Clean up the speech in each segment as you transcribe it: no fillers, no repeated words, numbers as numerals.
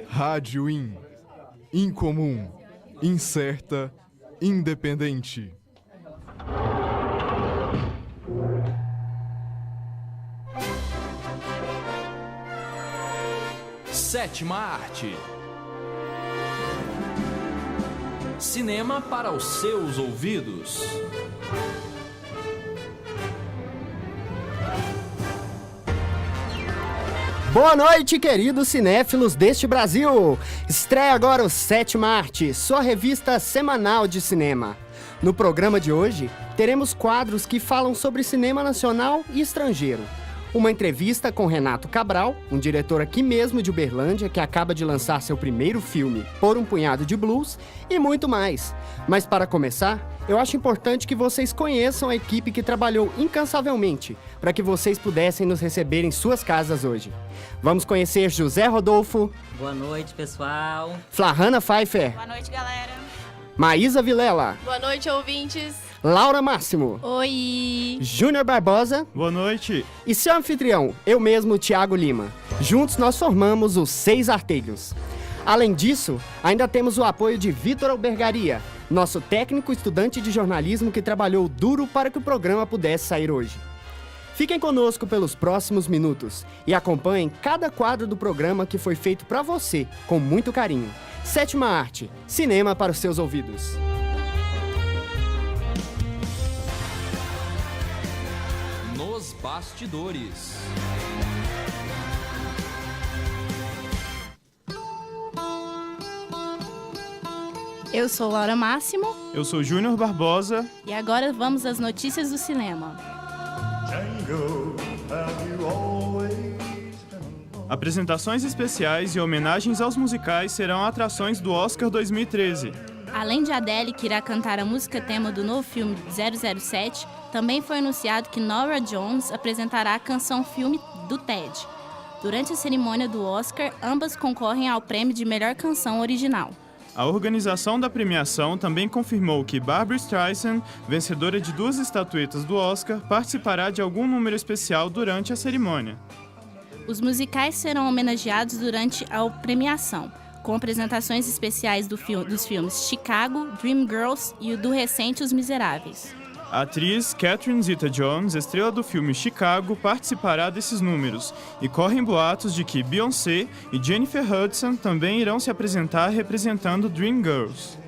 Rádio incomum, incerta, independente. Sétima arte. Cinema para os seus ouvidos. Boa noite, queridos cinéfilos deste Brasil! Estreia agora o Sétima Arte, sua revista semanal de cinema. No programa de hoje, teremos quadros que falam sobre cinema nacional e estrangeiro. Uma entrevista com Renato Cabral, um diretor aqui mesmo de Uberlândia que acaba de lançar seu primeiro filme, Por um Punhado de Blues, e muito mais. Mas para começar, eu acho importante que vocês conheçam a equipe que trabalhou incansavelmente para que vocês pudessem nos receber em suas casas hoje. Vamos conhecer José Rodolfo. Boa noite, pessoal. Flahanna Pfeiffer. Boa noite, galera. Maísa Vilela. Boa noite, ouvintes. Laura Máximo. Oi. Júnior Barbosa. Boa noite. E seu anfitrião, eu mesmo, Thiago Lima. Juntos nós formamos os 6 Artelhos. Além disso, ainda temos o apoio de Vitor Albergaria, nosso técnico estudante de jornalismo que trabalhou duro para que o programa pudesse sair hoje. Fiquem conosco pelos próximos minutos e acompanhem cada quadro do programa que foi feito para você, com muito carinho. Sétima Arte, cinema para os seus ouvidos. Nos bastidores. Eu sou Laura Máximo. Eu sou Júnior Barbosa. E agora vamos às notícias do cinema. Apresentações especiais e homenagens aos musicais serão atrações do Oscar 2013. Além de Adele, que irá cantar a música tema do novo filme 007, também foi anunciado que Norah Jones apresentará a canção filme do Ted. Durante a cerimônia do Oscar, ambas concorrem ao prêmio de melhor canção original. A organização da premiação também confirmou que Barbra Streisand, vencedora de 2 estatuetas do Oscar, participará de algum número especial durante a cerimônia. Os musicais serão homenageados durante a premiação, com apresentações especiais dos filmes Chicago, Dreamgirls e o do recente Os Miseráveis. A atriz Catherine Zeta-Jones, estrela do filme Chicago, participará desses números, e correm boatos de que Beyoncé e Jennifer Hudson também irão se apresentar representando Dreamgirls.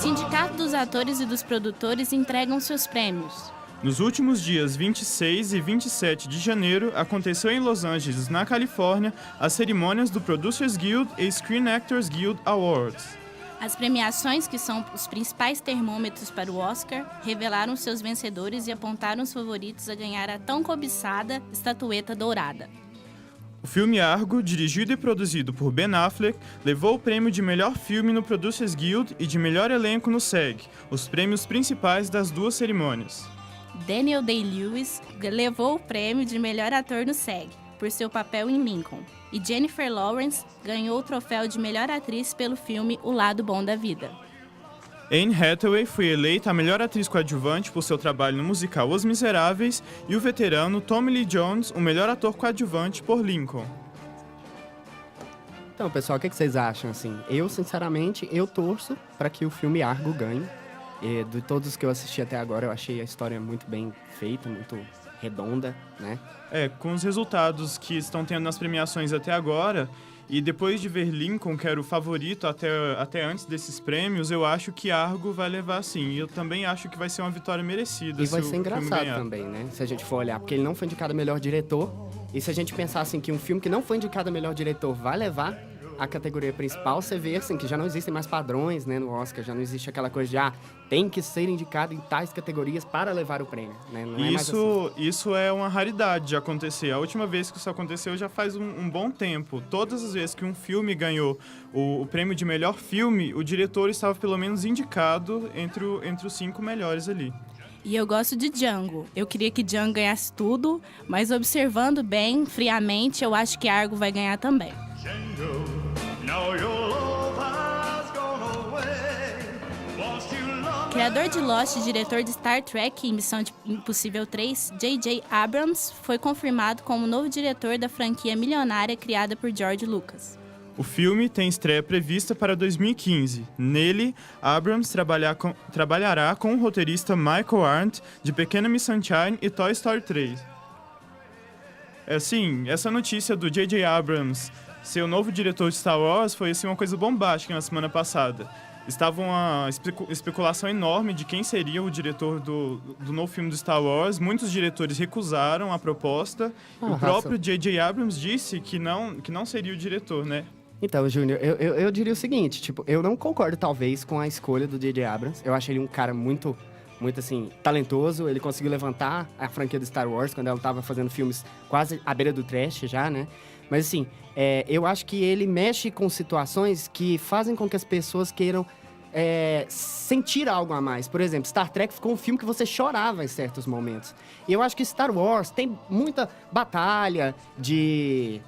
Sindicato dos Atores e dos Produtores entregam seus prêmios. Nos últimos dias 26 e 27 de janeiro, aconteceu em Los Angeles, na Califórnia, as cerimônias do Producers Guild e Screen Actors Guild Awards. As premiações, que são os principais termômetros para o Oscar, revelaram seus vencedores e apontaram os favoritos a ganhar a tão cobiçada estatueta dourada. O filme Argo, dirigido e produzido por Ben Affleck, levou o prêmio de melhor filme no Producers Guild e de melhor elenco no SEG, os prêmios principais das 2 cerimônias. Daniel Day-Lewis levou o prêmio de melhor ator no SEG, por seu papel em Lincoln. E Jennifer Lawrence ganhou o troféu de melhor atriz pelo filme O Lado Bom da Vida. Anne Hathaway foi eleita a melhor atriz coadjuvante por seu trabalho no musical Os Miseráveis e o veterano Tommy Lee Jones, o melhor ator coadjuvante por Lincoln. Então, pessoal, o que vocês acham? Assim, eu, sinceramente, torço para que o filme Argo ganhe. E de todos os que eu assisti até agora, eu achei a história muito bem feita, muito redonda, né? Com os resultados que estão tendo nas premiações até agora, e depois de ver Lincoln, que era o favorito até antes desses prêmios, eu acho que Argo vai levar sim. E eu também acho que vai ser uma vitória merecida. E vai ser engraçado também, né? Se a gente for olhar, porque ele não foi indicado a melhor diretor. E se a gente pensar assim, que um filme que não foi indicado a melhor diretor vai levar a categoria principal, você vê assim, que já não existem mais padrões, né, no Oscar, já não existe aquela coisa de tem que ser indicado em tais categorias para levar o prêmio, né? Não é mais assim. Isso é uma raridade de acontecer. A última vez que isso aconteceu já faz um bom tempo. Todas as vezes que um filme ganhou o prêmio de melhor filme, o diretor estava pelo menos indicado entre os 5 melhores ali. E eu gosto de Django. Eu queria que Django ganhasse tudo, mas observando bem, friamente, eu acho que Argo vai ganhar também. Criador de Lost e diretor de Star Trek e Missão Impossível 3, J.J. Abrams foi confirmado como novo diretor da franquia milionária criada por George Lucas. O filme tem estreia prevista para 2015. Nele, Abrams trabalhará com o roteirista Michael Arndt, de Pequena Miss Sunshine e Toy Story 3. Essa notícia do J.J. Abrams ser o novo diretor de Star Wars foi uma coisa bombástica na semana passada. Estava uma especulação enorme de quem seria o diretor do novo filme do Star Wars. Muitos diretores recusaram a proposta. O próprio J.J. Abrams disse que não seria o diretor, né? Então, Júnior, eu diria o seguinte, tipo, eu não concordo, talvez, com a escolha do J.J. Abrams. Eu acho ele um cara muito, assim, talentoso. Ele conseguiu levantar a franquia do Star Wars quando ela estava fazendo filmes quase à beira do trash já, né? Mas, assim, eu acho que ele mexe com situações que fazem com que as pessoas queiram sentir algo a mais. Por exemplo, Star Trek ficou um filme que você chorava em certos momentos. E eu acho que Star Wars tem muita batalha de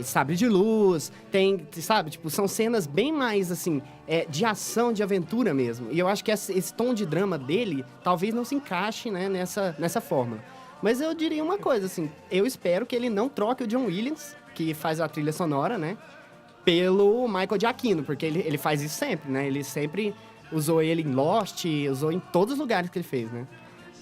sabre de luz, tem, sabe, tipo, são cenas bem mais, assim, de ação, de aventura mesmo. E eu acho que esse tom de drama dele talvez não se encaixe, né, nessa fórmula. Mas eu diria uma coisa, assim, eu espero que ele não troque o John Williams, que faz a trilha sonora, né, pelo Michael Giacchino, porque ele faz isso sempre, né, ele sempre usou ele em Lost, usou em todos os lugares que ele fez, né.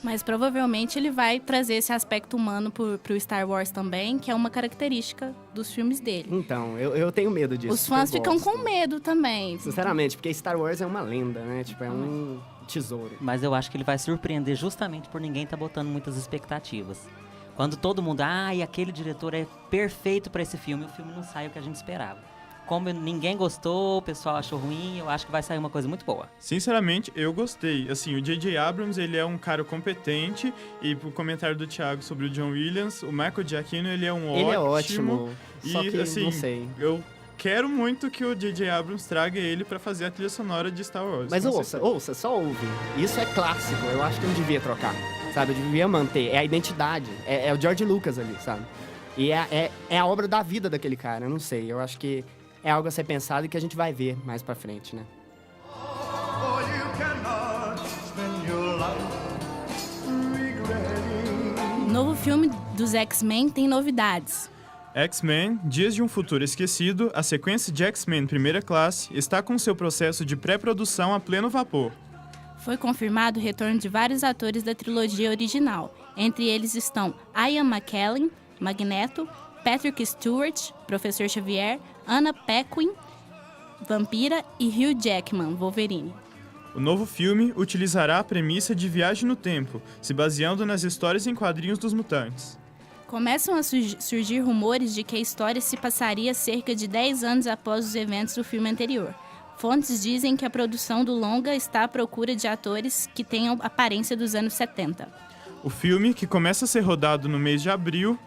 Mas provavelmente ele vai trazer esse aspecto humano pro Star Wars também, que é uma característica dos filmes dele. Então, eu tenho medo disso. Os fãs ficam com medo também. Sinceramente, porque Star Wars é uma lenda, né? Tipo, é um tesouro. Mas eu acho que ele vai surpreender justamente por ninguém tá botando muitas expectativas. Quando todo mundo, e aquele diretor é perfeito pra esse filme, o filme não sai o que a gente esperava. Como ninguém gostou, o pessoal achou ruim, eu acho que vai sair uma coisa muito boa. Sinceramente, eu gostei. Assim, o J.J. Abrams, ele é um cara competente, e pro comentário do Thiago sobre o John Williams, o Michael Giacchino, ele é ótimo. Só que, assim, não sei. Eu quero muito que o J.J. Abrams traga ele pra fazer a trilha sonora de Star Wars. Mas ouça, só ouve. Isso é clássico, eu acho que não devia trocar, sabe? Eu devia manter, é a identidade, é o George Lucas ali, sabe? E é a obra da vida daquele cara, eu não sei, eu acho que é algo a ser pensado e que a gente vai ver mais pra frente, né? O novo filme dos X-Men tem novidades. X-Men, Dias de um Futuro Esquecido, a sequência de X-Men Primeira Classe, está com seu processo de pré-produção a pleno vapor. Foi confirmado o retorno de vários atores da trilogia original. Entre eles estão Ian McKellen, Magneto, Patrick Stewart, Professor Xavier, Anna Paquin, Vampira e Hugh Jackman, Wolverine. O novo filme utilizará a premissa de viagem no tempo, se baseando nas histórias em quadrinhos dos mutantes. Começam a surgir rumores de que a história se passaria cerca de 10 anos após os eventos do filme anterior. Fontes dizem que a produção do longa está à procura de atores que tenham aparência dos anos 70. O filme, que começa a ser rodado no mês de abril,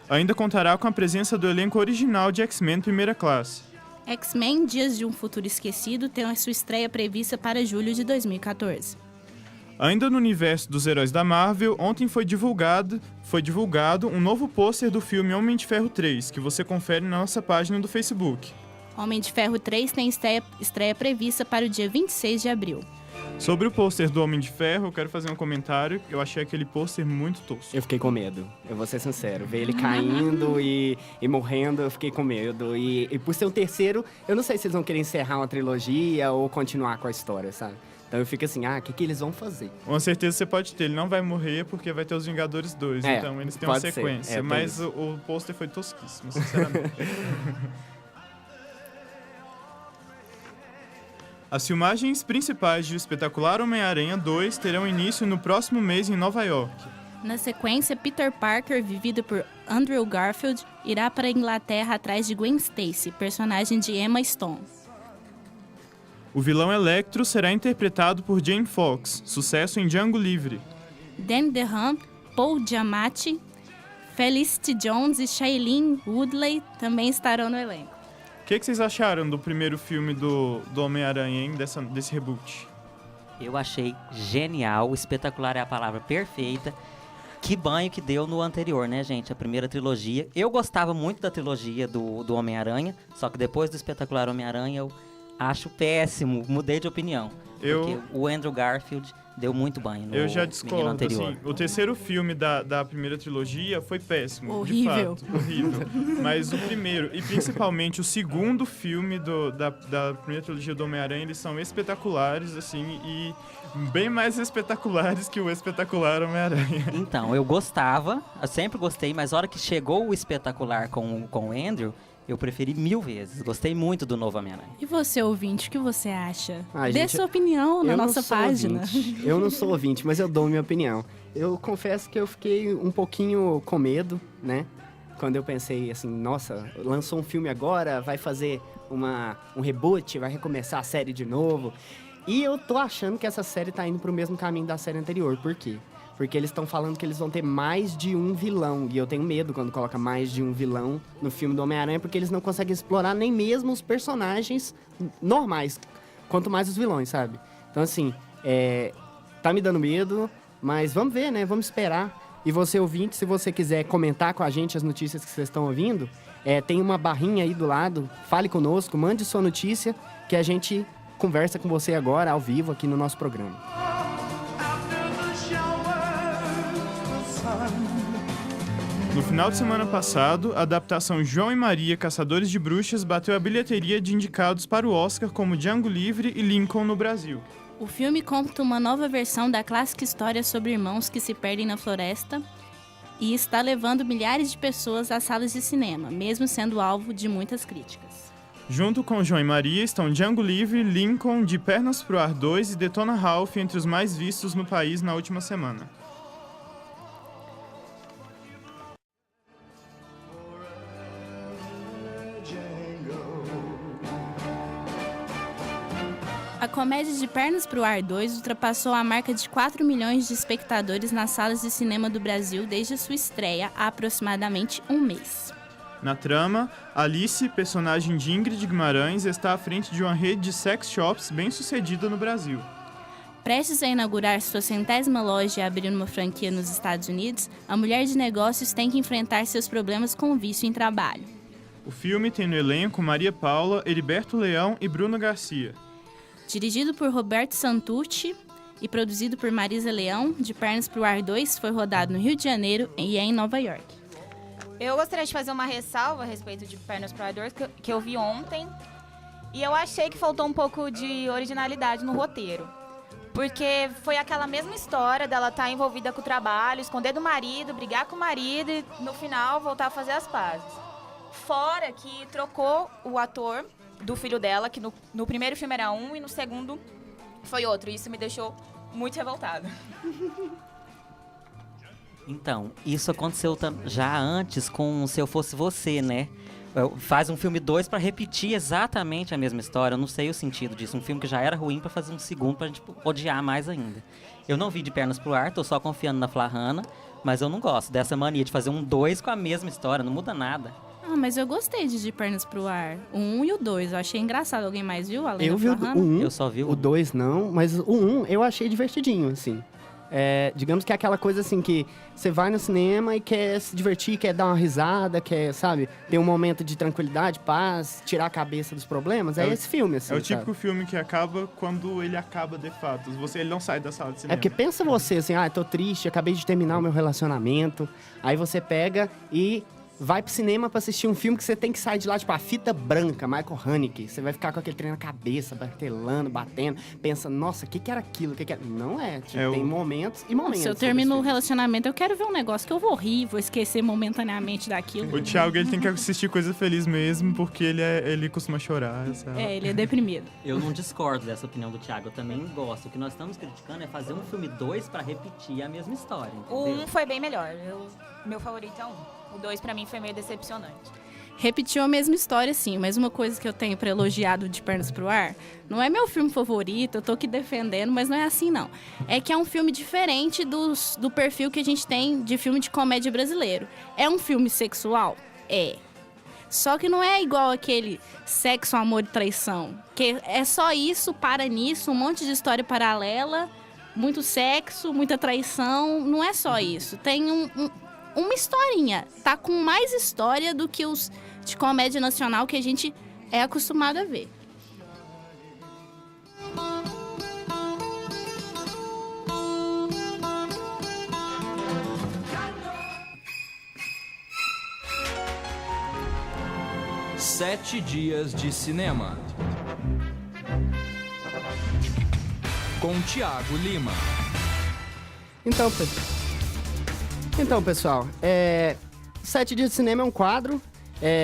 ainda contará com a presença do elenco original de X-Men Primeira Classe. X-Men Dias de um Futuro Esquecido tem a sua estreia prevista para julho de 2014. Ainda no universo dos heróis da Marvel, ontem foi divulgado um novo pôster do filme Homem de Ferro 3, que você confere na nossa página do Facebook. Homem de Ferro 3 tem estreia prevista para o dia 26 de abril. Sobre o pôster do Homem de Ferro, eu quero fazer um comentário. Eu achei aquele pôster muito tosco. Eu fiquei com medo, eu vou ser sincero. Ver ele caindo e morrendo, eu fiquei com medo. E por ser o terceiro, eu não sei se eles vão querer encerrar uma trilogia ou continuar com a história, sabe? Então eu fico assim, o que eles vão fazer? Uma certeza você pode ter, ele não vai morrer porque vai ter os Vingadores 2, então eles têm uma sequência. Mas o pôster foi tosquíssimo, sinceramente. As filmagens principais de O Espetacular Homem-Aranha 2 terão início no próximo mês em Nova York. Na sequência, Peter Parker, vivido por Andrew Garfield, irá para a Inglaterra atrás de Gwen Stacy, personagem de Emma Stone. O vilão Electro será interpretado por Jamie Foxx, sucesso em Django Livre. Dan DeHaan, Paul Giamatti, Felicity Jones e Shailene Woodley também estarão no elenco. O que vocês acharam do primeiro filme do Homem-Aranha, hein? Desse reboot? Eu achei genial, espetacular é a palavra perfeita. Que banho que deu no anterior, né, gente? A primeira trilogia. Eu gostava muito da trilogia do Homem-Aranha, só que depois do espetacular Homem-Aranha eu acho péssimo, mudei de opinião. Porque o Andrew Garfield deu muito banho no Eu já menino discordo, anterior. assim, o terceiro filme da primeira trilogia foi péssimo, Horrível. de fato, horrível. Mas o primeiro, e principalmente o segundo filme da primeira trilogia do Homem-Aranha, eles são espetaculares, assim, e bem mais espetaculares que o espetacular Homem-Aranha. Então, eu gostava, eu sempre gostei, mas a hora que chegou o espetacular com o Andrew, eu preferi 1000 vezes. Gostei muito do novo Homem-Aranha. E você, ouvinte, o que você acha? Ai, Dê gente, sua opinião na Eu não nossa sou página. ouvinte. Eu não sou ouvinte, mas eu dou minha opinião. Eu confesso que eu fiquei um pouquinho com medo, né? Quando eu pensei assim, nossa, lançou um filme agora, vai fazer um reboot, vai recomeçar a série de novo. E eu tô achando que essa série tá indo pro mesmo caminho da série anterior. Por quê? Porque eles estão falando que eles vão ter mais de um vilão. E eu tenho medo quando coloca mais de um vilão no filme do Homem-Aranha, porque eles não conseguem explorar nem mesmo os personagens normais, quanto mais os vilões, sabe? Então, assim, tá me dando medo, mas vamos ver, né? Vamos esperar. E você, ouvinte, se você quiser comentar com a gente as notícias que vocês estão ouvindo, tem uma barrinha aí do lado, fale conosco, mande sua notícia, que a gente conversa com você agora, ao vivo, aqui no nosso programa. No final de semana passado, a adaptação João e Maria, Caçadores de Bruxas, bateu a bilheteria de indicados para o Oscar como Django Livre e Lincoln no Brasil. O filme conta uma nova versão da clássica história sobre irmãos que se perdem na floresta e está levando milhares de pessoas às salas de cinema, mesmo sendo alvo de muitas críticas. Junto com João e Maria estão Django Livre, Lincoln, De Pernas pro Ar 2 e Detona Ralph entre os mais vistos no país na última semana. A comédia De Pernas pro Ar 2 ultrapassou a marca de 4 milhões de espectadores nas salas de cinema do Brasil desde a sua estreia há aproximadamente um mês. Na trama, Alice, personagem de Ingrid Guimarães, está à frente de uma rede de sex shops bem-sucedida no Brasil. Prestes a inaugurar sua 100ª loja e abrir uma franquia nos Estados Unidos, a mulher de negócios tem que enfrentar seus problemas com o vício em trabalho. O filme tem no elenco Maria Paula, Heriberto Leão e Bruno Garcia. Dirigido por Roberto Santucci e produzido por Marisa Leão, De Pernas pro Ar 2 foi rodado no Rio de Janeiro e em Nova York. Eu gostaria de fazer uma ressalva a respeito de Pernas pro Ar 2 que eu vi ontem. E eu achei que faltou um pouco de originalidade no roteiro. Porque foi aquela mesma história dela estar envolvida com o trabalho, esconder do marido, brigar com o marido e no final voltar a fazer as pazes. Fora que trocou o ator do filho dela, que no primeiro filme era um e no segundo foi outro. E isso me deixou muito revoltada. Então, isso aconteceu já antes com Se Eu Fosse Você, né? Faz um filme 2 pra repetir exatamente a mesma história. Eu não sei o sentido disso. Um filme que já era ruim pra fazer um segundo pra gente odiar mais ainda. Eu não vi De Pernas pro Ar, tô só confiando na Flahana, mas eu não gosto dessa mania de fazer um 2 com a mesma história, não muda nada. Ah, mas eu gostei de Pernas pro Ar. O 1 e o 2. Eu achei engraçado. Alguém mais viu? Além Eu da vi o Flahana? 1, Eu só vi o 2 não, mas o 1 eu achei divertidinho, assim. Digamos que é aquela coisa assim que você vai no cinema e quer se divertir, quer dar uma risada, quer, sabe, ter um momento de tranquilidade, paz, tirar a cabeça dos problemas. É esse filme, assim, É o sabe? típico filme que acaba quando ele acaba de fato. Ele não sai da sala de cinema. É porque pensa você assim, tô triste, acabei de terminar o meu relacionamento. Aí você pega e vai pro cinema pra assistir um filme que você tem que sair de lá, tipo, a fita branca, Michael Haneke. Você vai ficar com aquele trem na cabeça, martelando, batendo, pensando, nossa, o que era aquilo? Que era? Não é, tipo, tem momentos e momentos. Se eu termino o relacionamento, eu quero ver um negócio que eu vou rir, vou esquecer momentaneamente daquilo. O Thiago, ele tem que assistir coisa feliz mesmo, porque ele costuma chorar, sabe? Ele é deprimido. Eu não discordo dessa opinião do Thiago, eu também gosto. O que nós estamos criticando é fazer um filme 2 pra repetir a mesma história, O entendeu? 1 foi bem melhor. Meu favorito é o 1. O 2 pra mim foi meio decepcionante. Repetiu a mesma história, sim, mas uma coisa que eu tenho pra elogiar do De Pernas pro Ar, não é meu filme favorito, eu tô aqui defendendo, mas não é assim, não. É que é um filme diferente do perfil que a gente tem de filme de comédia brasileiro. É um filme sexual? É. Só que não é igual aquele sexo, amor e traição. Que é só isso, para nisso, um monte de história paralela, muito sexo, muita traição. Não é só isso. Tem uma historinha. Tá com mais história do que os de comédia nacional que a gente é acostumado a ver. Sete dias de cinema. Com Thiago Lima. Então, pessoal, 7 dias de cinema é um quadro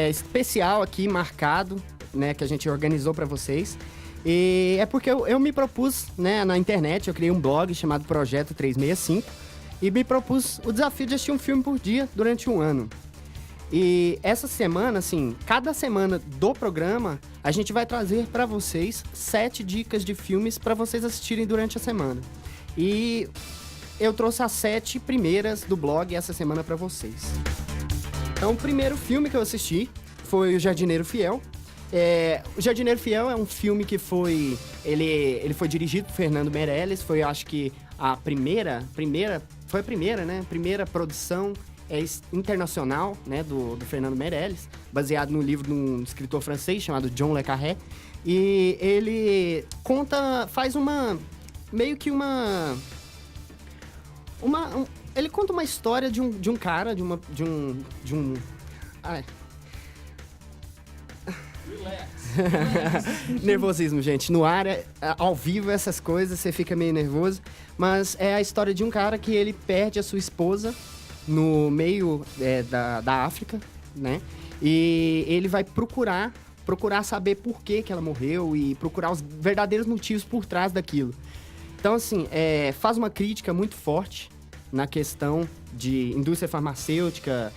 especial aqui, marcado, né, que a gente organizou para vocês. E é porque eu me propus, né, na internet, eu criei um blog chamado Projeto 365 e me propus o desafio de assistir um filme por dia durante um ano. E essa semana, assim, cada semana do programa, a gente vai trazer para vocês 7 dicas de filmes para vocês assistirem durante a semana. E eu trouxe as 7 primeiras do blog essa semana para vocês. Então, o primeiro filme que eu assisti foi O Jardineiro Fiel. O Jardineiro Fiel é um filme que foi... Ele foi dirigido por Fernando Meirelles, foi, acho que, a primeira produção internacional, né, do Fernando Meirelles, baseado no livro de um escritor francês chamado John le Carré. E ele faz ele conta uma história de um cara, nervosismo, gente. No ar, ao vivo, essas coisas, você fica meio nervoso. Mas é a história de um cara que ele perde a sua esposa no meio da África, né? E ele vai procurar saber por que ela morreu e procurar os verdadeiros motivos por trás daquilo. Então, assim, faz uma crítica muito forte na questão de indústria farmacêutica,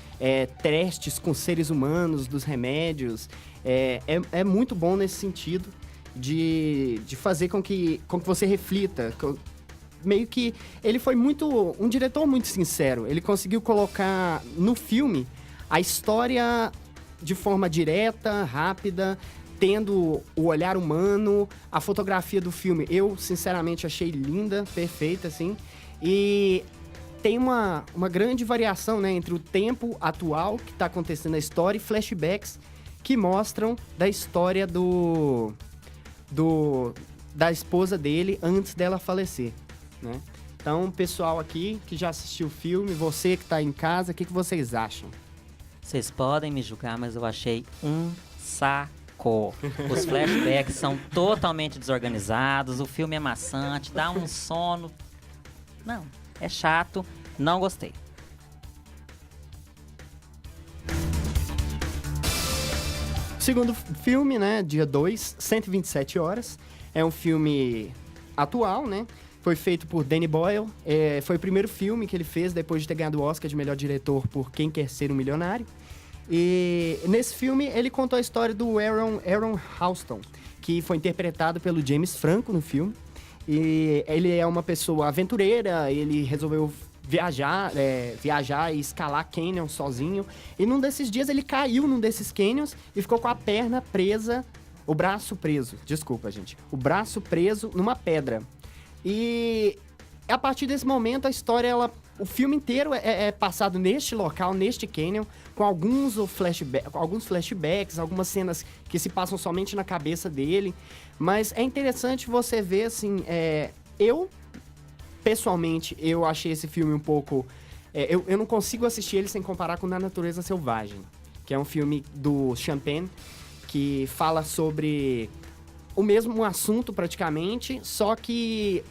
testes com seres humanos, dos remédios. É muito bom nesse sentido de fazer com que você reflita. Meio que ele foi um diretor muito sincero. Ele conseguiu colocar no filme a história de forma direta, rápida, tendo o olhar humano, a fotografia do filme. Eu, sinceramente, achei linda, perfeita, assim. E tem uma grande variação, né, entre o tempo atual que está acontecendo na história e flashbacks que mostram da história da esposa dele antes dela falecer, né? Então, pessoal aqui que já assistiu o filme, você que está em casa, o que vocês acham? Vocês podem me julgar, mas eu achei um saco. Os flashbacks são totalmente desorganizados, o filme é maçante, dá um sono. Não, é chato, não gostei. Segundo filme, né, dia 2, 127 horas. É um filme atual, né? Foi feito por Danny Boyle. Foi o primeiro filme que ele fez depois de ter ganhado o Oscar de melhor diretor por Quem Quer Ser um Milionário. E nesse filme ele contou a história do Aaron Halston, que foi interpretado pelo James Franco no filme. E ele é uma pessoa aventureira, ele resolveu viajar e escalar canyon sozinho. E num desses dias ele caiu num desses canyons e ficou com a perna presa, o braço preso numa pedra. E a partir desse momento a história, o filme inteiro é passado neste local, neste canyon, com alguns flashbacks, algumas cenas que se passam somente na cabeça dele. Mas é interessante você ver, assim, pessoalmente, eu achei esse filme um pouco... eu não consigo assistir ele sem comparar com Na Natureza Selvagem, que é um filme do Champagne, que fala sobre o mesmo assunto praticamente, só que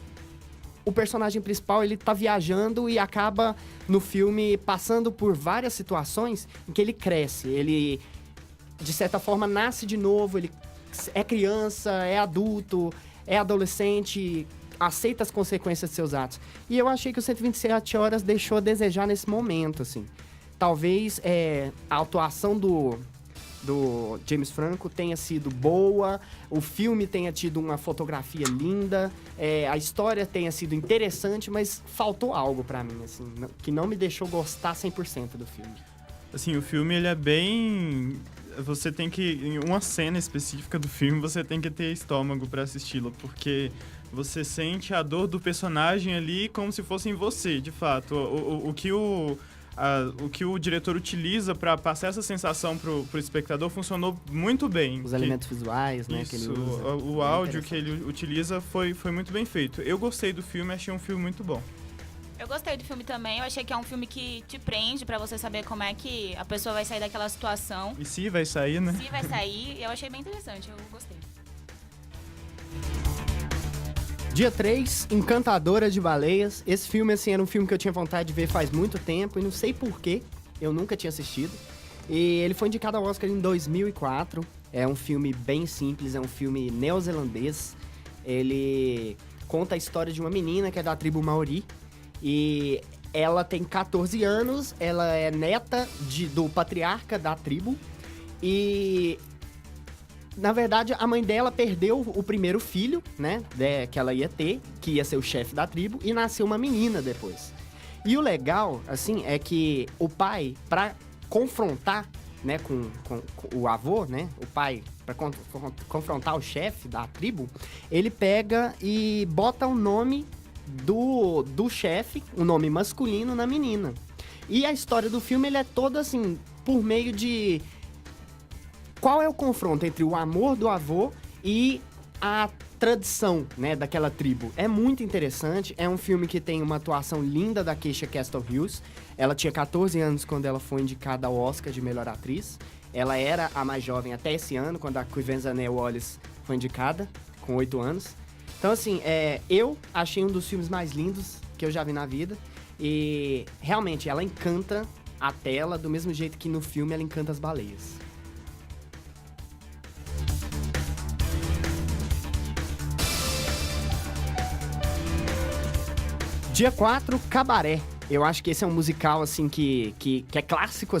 o personagem principal, ele tá viajando e acaba no filme passando por várias situações em que ele cresce. Ele, de certa forma, nasce de novo, ele é criança, é adulto, é adolescente, aceita as consequências de seus atos. E eu achei que o 127 horas deixou a desejar nesse momento, assim. Talvez a atuação do James Franco tenha sido boa, o filme tenha tido uma fotografia linda, a história tenha sido interessante, mas faltou algo pra mim, assim, que não me deixou gostar 100% do filme. Assim, o filme, ele é bem... Você tem que... Em uma cena específica do filme, você tem que ter estômago pra assisti-lo, porque Você sente a dor do personagem ali como se fosse em você, de fato. O que o diretor utiliza para passar essa sensação pro espectador funcionou muito bem. Os elementos visuais, né, que ele usa. O áudio que ele utiliza foi muito bem feito. Eu gostei do filme, achei um filme muito bom. Eu gostei do filme também, eu achei que é um filme que te prende pra você saber como é que a pessoa vai sair daquela situação. E se vai sair, né? Se vai sair, eu achei bem interessante, eu gostei. Dia 3, Encantadora de Baleias. Esse filme, assim, era um filme que eu tinha vontade de ver faz muito tempo e não sei porquê, eu nunca tinha assistido. E ele foi indicado ao Oscar em 2004. É um filme bem simples, é um filme neozelandês. Ele conta a história de uma menina que é da tribo Maori e ela tem 14 anos, ela é neta do patriarca da tribo e... Na verdade, a mãe dela perdeu o primeiro filho, né, que ela ia ter, que ia ser o chefe da tribo, e nasceu uma menina depois. E o legal, assim, é que o pai, pra confrontar, né, com o avô, né, o pai, pra confrontar o chefe da tribo, ele pega e bota o nome do chefe, o nome masculino, na menina. E a história do filme, ele é toda, assim, por meio de... Qual é o confronto entre o amor do avô e a tradição, né, daquela tribo? É muito interessante, é um filme que tem uma atuação linda da Keisha Castle Hughes. Ela tinha 14 anos quando ela foi indicada ao Oscar de Melhor Atriz. Ela era a mais jovem até esse ano, quando a Quivanzanea Wallis foi indicada, com 8 anos. Então, assim, eu achei um dos filmes mais lindos que eu já vi na vida. E, realmente, ela encanta a tela do mesmo jeito que no filme ela encanta as baleias. Dia 4, Cabaré. Eu acho que esse é um musical, assim, que é clássico,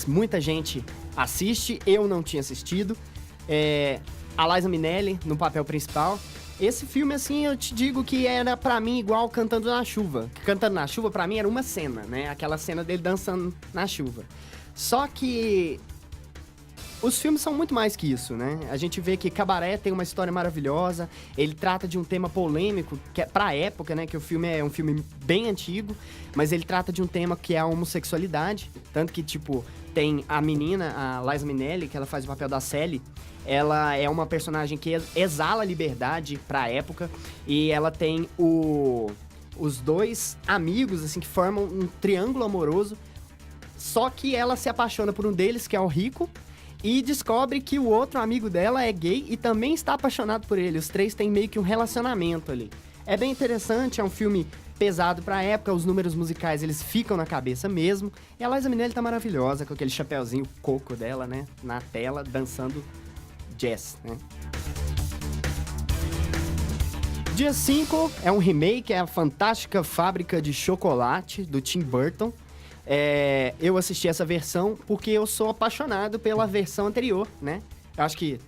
muita gente assiste, eu não tinha assistido. A Liza Minnelli, no papel principal. Esse filme, assim, eu te digo que era pra mim igual Cantando na Chuva. Cantando na Chuva, pra mim, era uma cena, né? Aquela cena dele dançando na chuva. Só que... os filmes são muito mais que isso, né? A gente vê que Cabaré tem uma história maravilhosa, ele trata de um tema polêmico, que é pra época, né? Que o filme é um filme bem antigo, mas ele trata de um tema que é a homossexualidade. Tanto que, tipo, tem a menina, a Liza Minnelli, que ela faz o papel da Sally, ela é uma personagem que exala liberdade pra época, e ela tem os dois amigos, assim, que formam um triângulo amoroso, só que ela se apaixona por um deles, que é o Rico, e descobre que o outro amigo dela é gay e também está apaixonado por ele. Os três têm meio que um relacionamento ali. É bem interessante, é um filme pesado pra época, os números musicais eles ficam na cabeça mesmo. E a Liza Minnelli tá maravilhosa, com aquele chapéuzinho coco dela, né, na tela, dançando jazz, né. Dia 5 é um remake, é a Fantástica Fábrica de Chocolate, do Tim Burton. Eu assisti essa versão porque eu sou apaixonado pela versão anterior, né? Eu acho que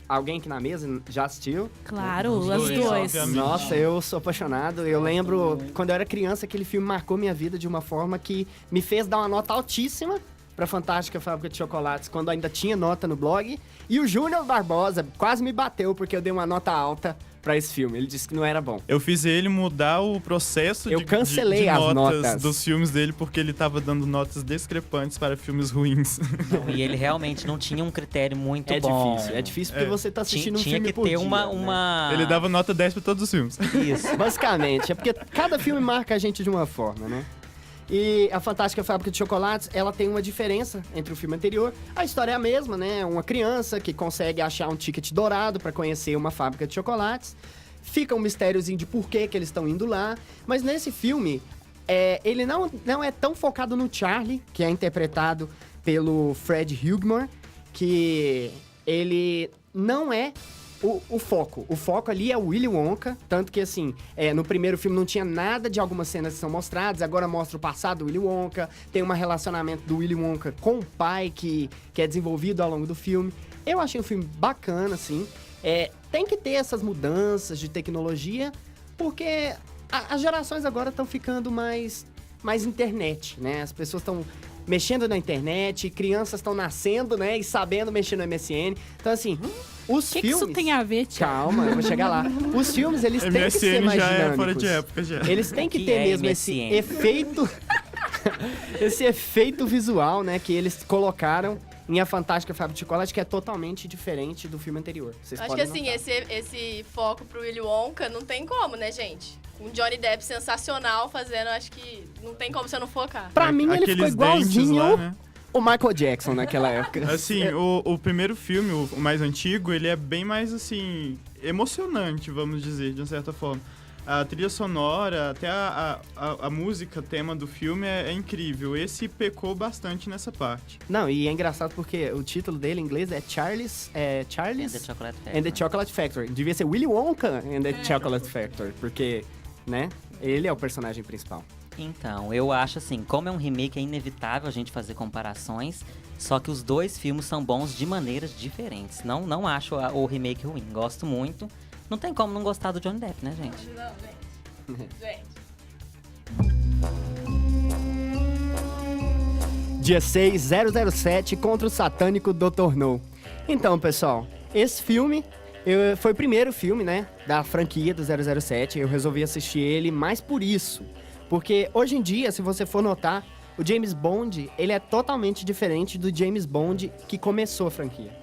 alguém aqui na mesa já assistiu. Claro, Os as dois, duas. obviamente. Nossa, eu sou apaixonado. Eu lembro, quando eu era criança, aquele filme marcou minha vida de uma forma que me fez dar uma nota altíssima pra Fantástica Fábrica de Chocolates, quando ainda tinha nota no blog. E o Júnior Barbosa quase me bateu porque eu dei uma nota alta pra esse filme. Ele disse que não era bom. Eu fiz ele mudar o processo Eu cancelei de as notas dos filmes dele porque ele tava dando notas discrepantes para filmes ruins. Não, e ele realmente não tinha um critério muito bom. É difícil porque você tá assistindo um Tinha filme que por ter dia, uma... Ele dava nota 10 para todos os filmes. Isso. Basicamente, é porque cada filme marca a gente de uma forma, né? E a Fantástica Fábrica de Chocolates, ela tem uma diferença entre o filme anterior. A história é a mesma, né? Uma criança que consegue achar um ticket dourado para conhecer uma fábrica de chocolates. Fica um mistériozinho de por que eles estão indo lá. Mas nesse filme, ele não é tão focado no Charlie, que é interpretado pelo Fred Hugmore, que ele não é o foco. O foco ali é o Willy Wonka, tanto que, assim, no primeiro filme não tinha nada de algumas cenas que são mostradas, agora mostra o passado do Willy Wonka, tem um relacionamento do Willy Wonka com o pai que é desenvolvido ao longo do filme. Eu achei um filme bacana, assim. Tem que ter essas mudanças de tecnologia, porque as gerações agora estão ficando mais internet, né? As pessoas estão mexendo na internet, crianças estão nascendo, né? E sabendo mexer no MSN. Então, assim, Os O que filmes... isso tem a ver, Thiago? Calma, eu vou chegar lá. Os filmes, eles têm que ser MSN mais já dinâmicos. é fora de época, já. Eles têm que Que ter é mesmo esse MSN? efeito... esse efeito visual, né, que eles colocaram em A Fantástica Fábrica de Chocolate, que é totalmente diferente do filme anterior. Vocês Acho que podem assim, notar. esse foco pro Willy Wonka não tem como, né, gente? Um Johnny Depp sensacional fazendo, acho que não tem como você não focar. Pra mim, ele ficou Aqueles dentes igualzinho lá, né? o Michael Jackson naquela época. Assim, o primeiro filme, o mais antigo, ele é bem mais, assim, emocionante, vamos dizer, de uma certa forma. A trilha sonora, até a música, tema do filme é incrível. Esse pecou bastante nessa parte. Não, e é engraçado porque o título dele em inglês é Charles The Chocolate Factory. and the Chocolate Factory. Devia ser Willy Wonka and the Chocolate Factory, porque, né, ele é o personagem principal. Então, eu acho assim, como é um remake, é inevitável a gente fazer comparações, só que os dois filmes são bons de maneiras diferentes. Não acho o remake ruim, gosto muito. Não tem como não gostar do Johnny Depp, né, gente? Não, gente. Dia 6, 007 contra o satânico Dr. No. Então, pessoal, esse filme foi o primeiro filme, né, da franquia do 007. Eu resolvi assistir ele mais por isso. Porque hoje em dia, se você for notar, o James Bond, ele é totalmente diferente do James Bond que começou a franquia.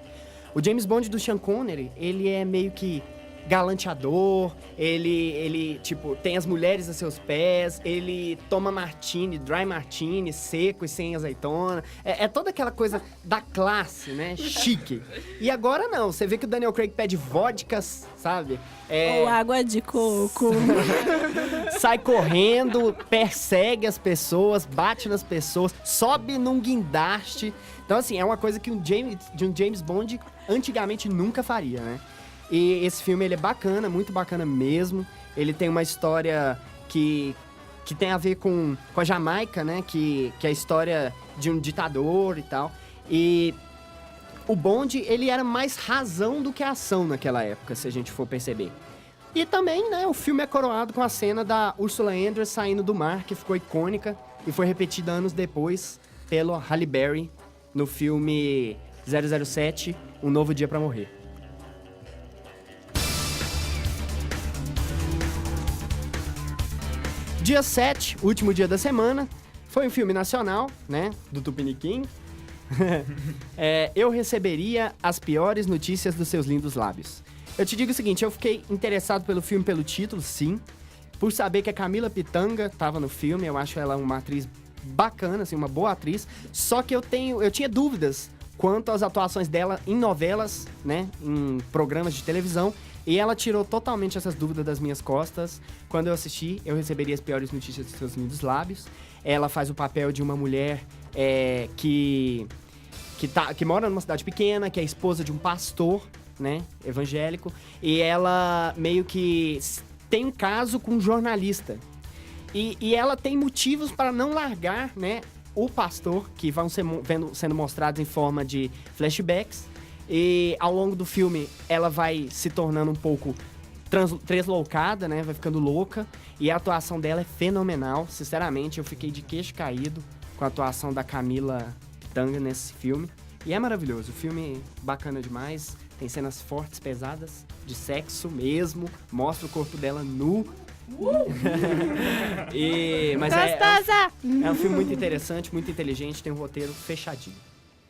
O James Bond do Sean Connery, ele é meio que galanteador, ele tipo, tem as mulheres a seus pés, ele toma martini, dry martini, seco e sem azeitona. É toda aquela coisa da classe, né? Chique. E agora não, você vê que o Daniel Craig pede vodkas, sabe? Ou água de coco. Sai correndo, persegue as pessoas, bate nas pessoas, sobe num guindaste. Então, assim, é uma coisa que um James Bond antigamente nunca faria, né? E esse filme, ele é bacana, muito bacana mesmo. Ele tem uma história que tem a ver com a Jamaica, né? Que é a história de um ditador e tal. E o Bond, ele era mais razão do que ação naquela época, se a gente for perceber. E também, né, o filme é coroado com a cena da Ursula Andress saindo do mar, que ficou icônica e foi repetida anos depois pelo Halle Berry no filme 007, Um Novo Dia pra Morrer. Dia 7, último dia da semana, foi um filme nacional, né, do Tupiniquim. Eu receberia as piores notícias dos seus lindos lábios. Eu te digo o seguinte, eu fiquei interessado pelo filme pelo título, sim. Por saber que a Camila Pitanga estava no filme, eu acho ela uma atriz bacana, assim, uma boa atriz. Só que eu tinha dúvidas quanto às atuações dela em novelas, né, em programas de televisão. E ela tirou totalmente essas dúvidas das minhas costas. Quando eu assisti, eu receberia as piores notícias dos seus lindos lábios. Ela faz o papel de uma mulher que mora numa cidade pequena, que é esposa de um pastor, né, evangélico. E ela meio que tem um caso com um jornalista. E ela tem motivos para não largar, né, o pastor, que vão sendo mostrados em forma de flashbacks. E ao longo do filme, ela vai se tornando um pouco translocada, né? Vai ficando louca. E a atuação dela é fenomenal. Sinceramente, eu fiquei de queixo caído com a atuação da Camila Pitanga nesse filme. E é maravilhoso. O filme bacana demais. Tem cenas fortes, pesadas, de sexo mesmo. Mostra o corpo dela nu. Mas é um filme muito interessante, muito inteligente. Tem um roteiro fechadinho.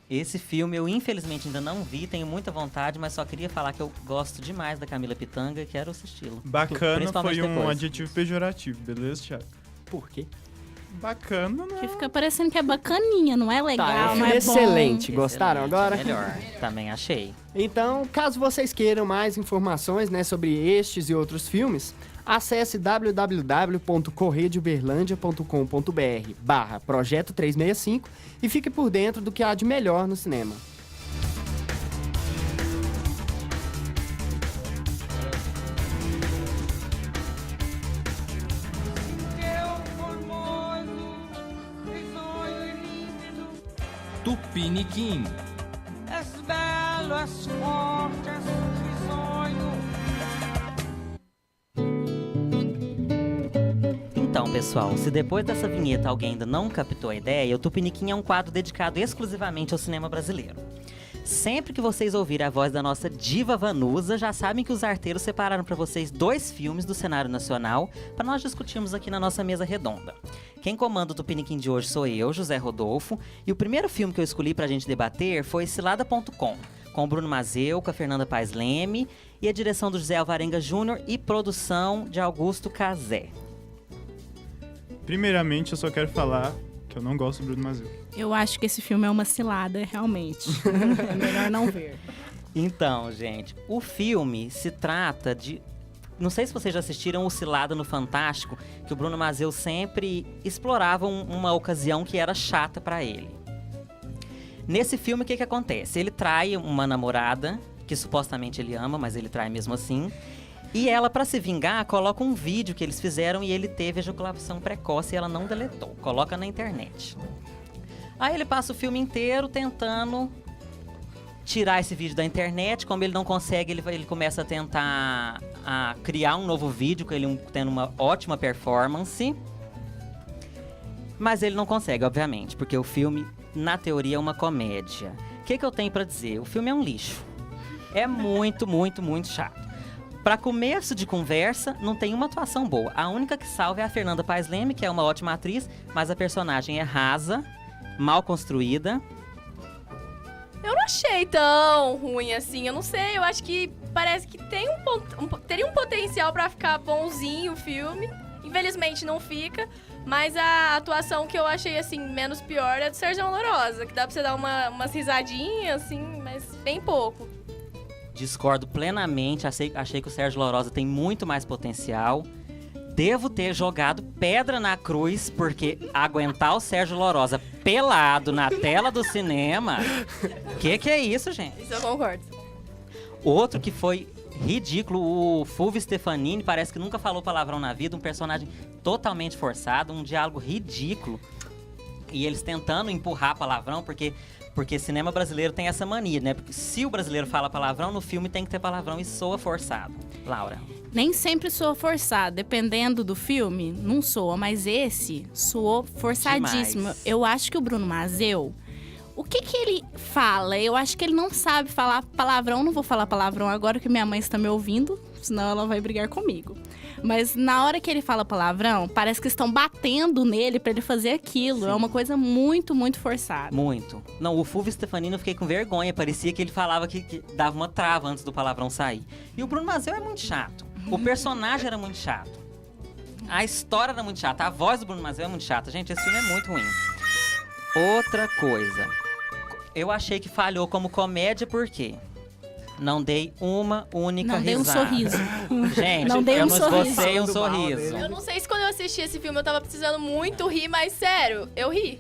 Esse filme eu infelizmente ainda não vi, tenho muita vontade, mas só queria falar que eu gosto demais da Camila Pitanga e quero assisti-lo. Bacana Principalmente foi um depois. adjetivo pejorativo, beleza, Thiago? Por quê? Bacana, Que né? fica parecendo que é bacaninha, não é legal, Tá, é um não filme é excelente. bom. Gostaram agora? Melhor, também achei. Então, caso vocês queiram mais informações, né, sobre estes e outros filmes, acesse www.correiodeuberlandia.com.br/projeto 365 e fique por dentro do que há de melhor no cinema. Tupiniquim. Então, pessoal, se depois dessa vinheta alguém ainda não captou a ideia, o Tupiniquim é um quadro dedicado exclusivamente ao cinema brasileiro. Sempre que vocês ouvirem a voz da nossa diva Vanusa, já sabem que os arteiros separaram para vocês 2 filmes do cenário nacional para nós discutirmos aqui na nossa mesa redonda. Quem comanda o Tupiniquim de hoje sou eu, José Rodolfo, e o primeiro filme que eu escolhi pra gente debater foi Cilada.com, com o Bruno Mazeu, com a Fernanda Paes Leme, e a direção do José Alvarenga Júnior e produção de Augusto Cazé. Primeiramente, eu só quero falar que eu não gosto do Bruno Mazeu. Eu acho que esse filme é uma cilada, realmente. É melhor não ver. Então, gente, o filme se trata de... Não sei se vocês já assistiram o Cilada no Fantástico, que o Bruno Mazeu sempre explorava uma ocasião que era chata pra ele. Nesse filme, o que acontece? Ele trai uma namorada, que supostamente ele ama, mas ele trai mesmo assim. E ela, pra se vingar, coloca um vídeo que eles fizeram e ele teve ejaculação precoce e ela não deletou. Coloca na internet. Aí ele passa o filme inteiro tentando tirar esse vídeo da internet. Como ele não consegue, ele começa a tentar criar um novo vídeo, com ele tendo uma ótima performance. Mas ele não consegue, obviamente, porque o filme, na teoria, é uma comédia. O que eu tenho pra dizer? O filme é um lixo. É muito, muito, muito chato. Pra começo de conversa, não tem uma atuação boa. A única que salva é a Fernanda Paes Leme, que é uma ótima atriz, mas a personagem é rasa, mal construída. Eu não achei tão ruim assim, eu não sei, eu acho que parece que tem teria um potencial pra ficar bonzinho o filme. Infelizmente não fica, mas a atuação que eu achei, assim, menos pior é do Sérgio Lorosa, que dá pra você dar umas risadinhas, assim, mas bem pouco. Discordo plenamente, achei que o Sérgio Lorosa tem muito mais potencial. Devo ter jogado pedra na cruz, porque aguentar o Sérgio Lorosa pelado na tela do cinema... Que é isso, gente? Isso eu concordo. Outro que foi ridículo, o Fulvio Stefanini, parece que nunca falou palavrão na vida, um personagem totalmente forçado, um diálogo ridículo. E eles tentando empurrar palavrão, porque cinema brasileiro tem essa mania, né? Porque se o brasileiro fala palavrão, no filme tem que ter palavrão e soa forçado. Laura. Nem sempre soa forçado, dependendo do filme, não soa, mas esse soou forçadíssimo. Demais. Eu acho que o Bruno Mazeu, o que ele fala? Eu acho que ele não sabe falar palavrão. Não vou falar palavrão agora que minha mãe está me ouvindo, senão ela vai brigar comigo. Mas na hora que ele fala palavrão, parece que estão batendo nele pra ele fazer aquilo. Sim. É uma coisa muito, muito forçada. Muito. Não, o Fulvio Stefanini eu fiquei com vergonha. Parecia que ele falava que dava uma trava antes do palavrão sair. E o Bruno Mazeu é muito chato. O personagem era muito chato. A história era muito chata. A voz do Bruno Mazeu é muito chata. Gente, esse filme é muito ruim. Outra coisa. Eu achei que falhou como comédia, por quê? Não dei uma única risada. Não dei um sorriso. Gente, não dei eu um não sorriso. esbocei um sorriso. Eu não sei se quando eu assisti esse filme eu tava precisando muito rir, mas sério, eu ri.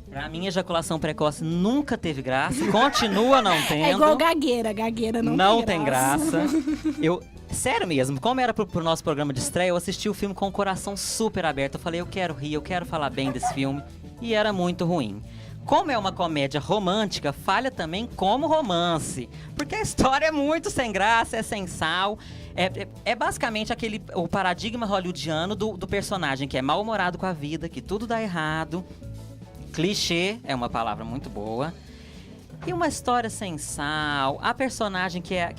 Pra mim, ejaculação precoce nunca teve graça. Continua não tendo. É igual gagueira. Gagueira não tem graça. Sério mesmo, como era pro nosso programa de estreia, eu assisti o filme com o coração super aberto. Eu falei, eu quero rir, eu quero falar bem desse filme. E era muito ruim. Como é uma comédia romântica, falha também como romance. Porque a história é muito sem graça, é sem sal. É basicamente o paradigma hollywoodiano do personagem que é mal-humorado com a vida, que tudo dá errado. Clichê é uma palavra muito boa. E uma história sem sal. A personagem que é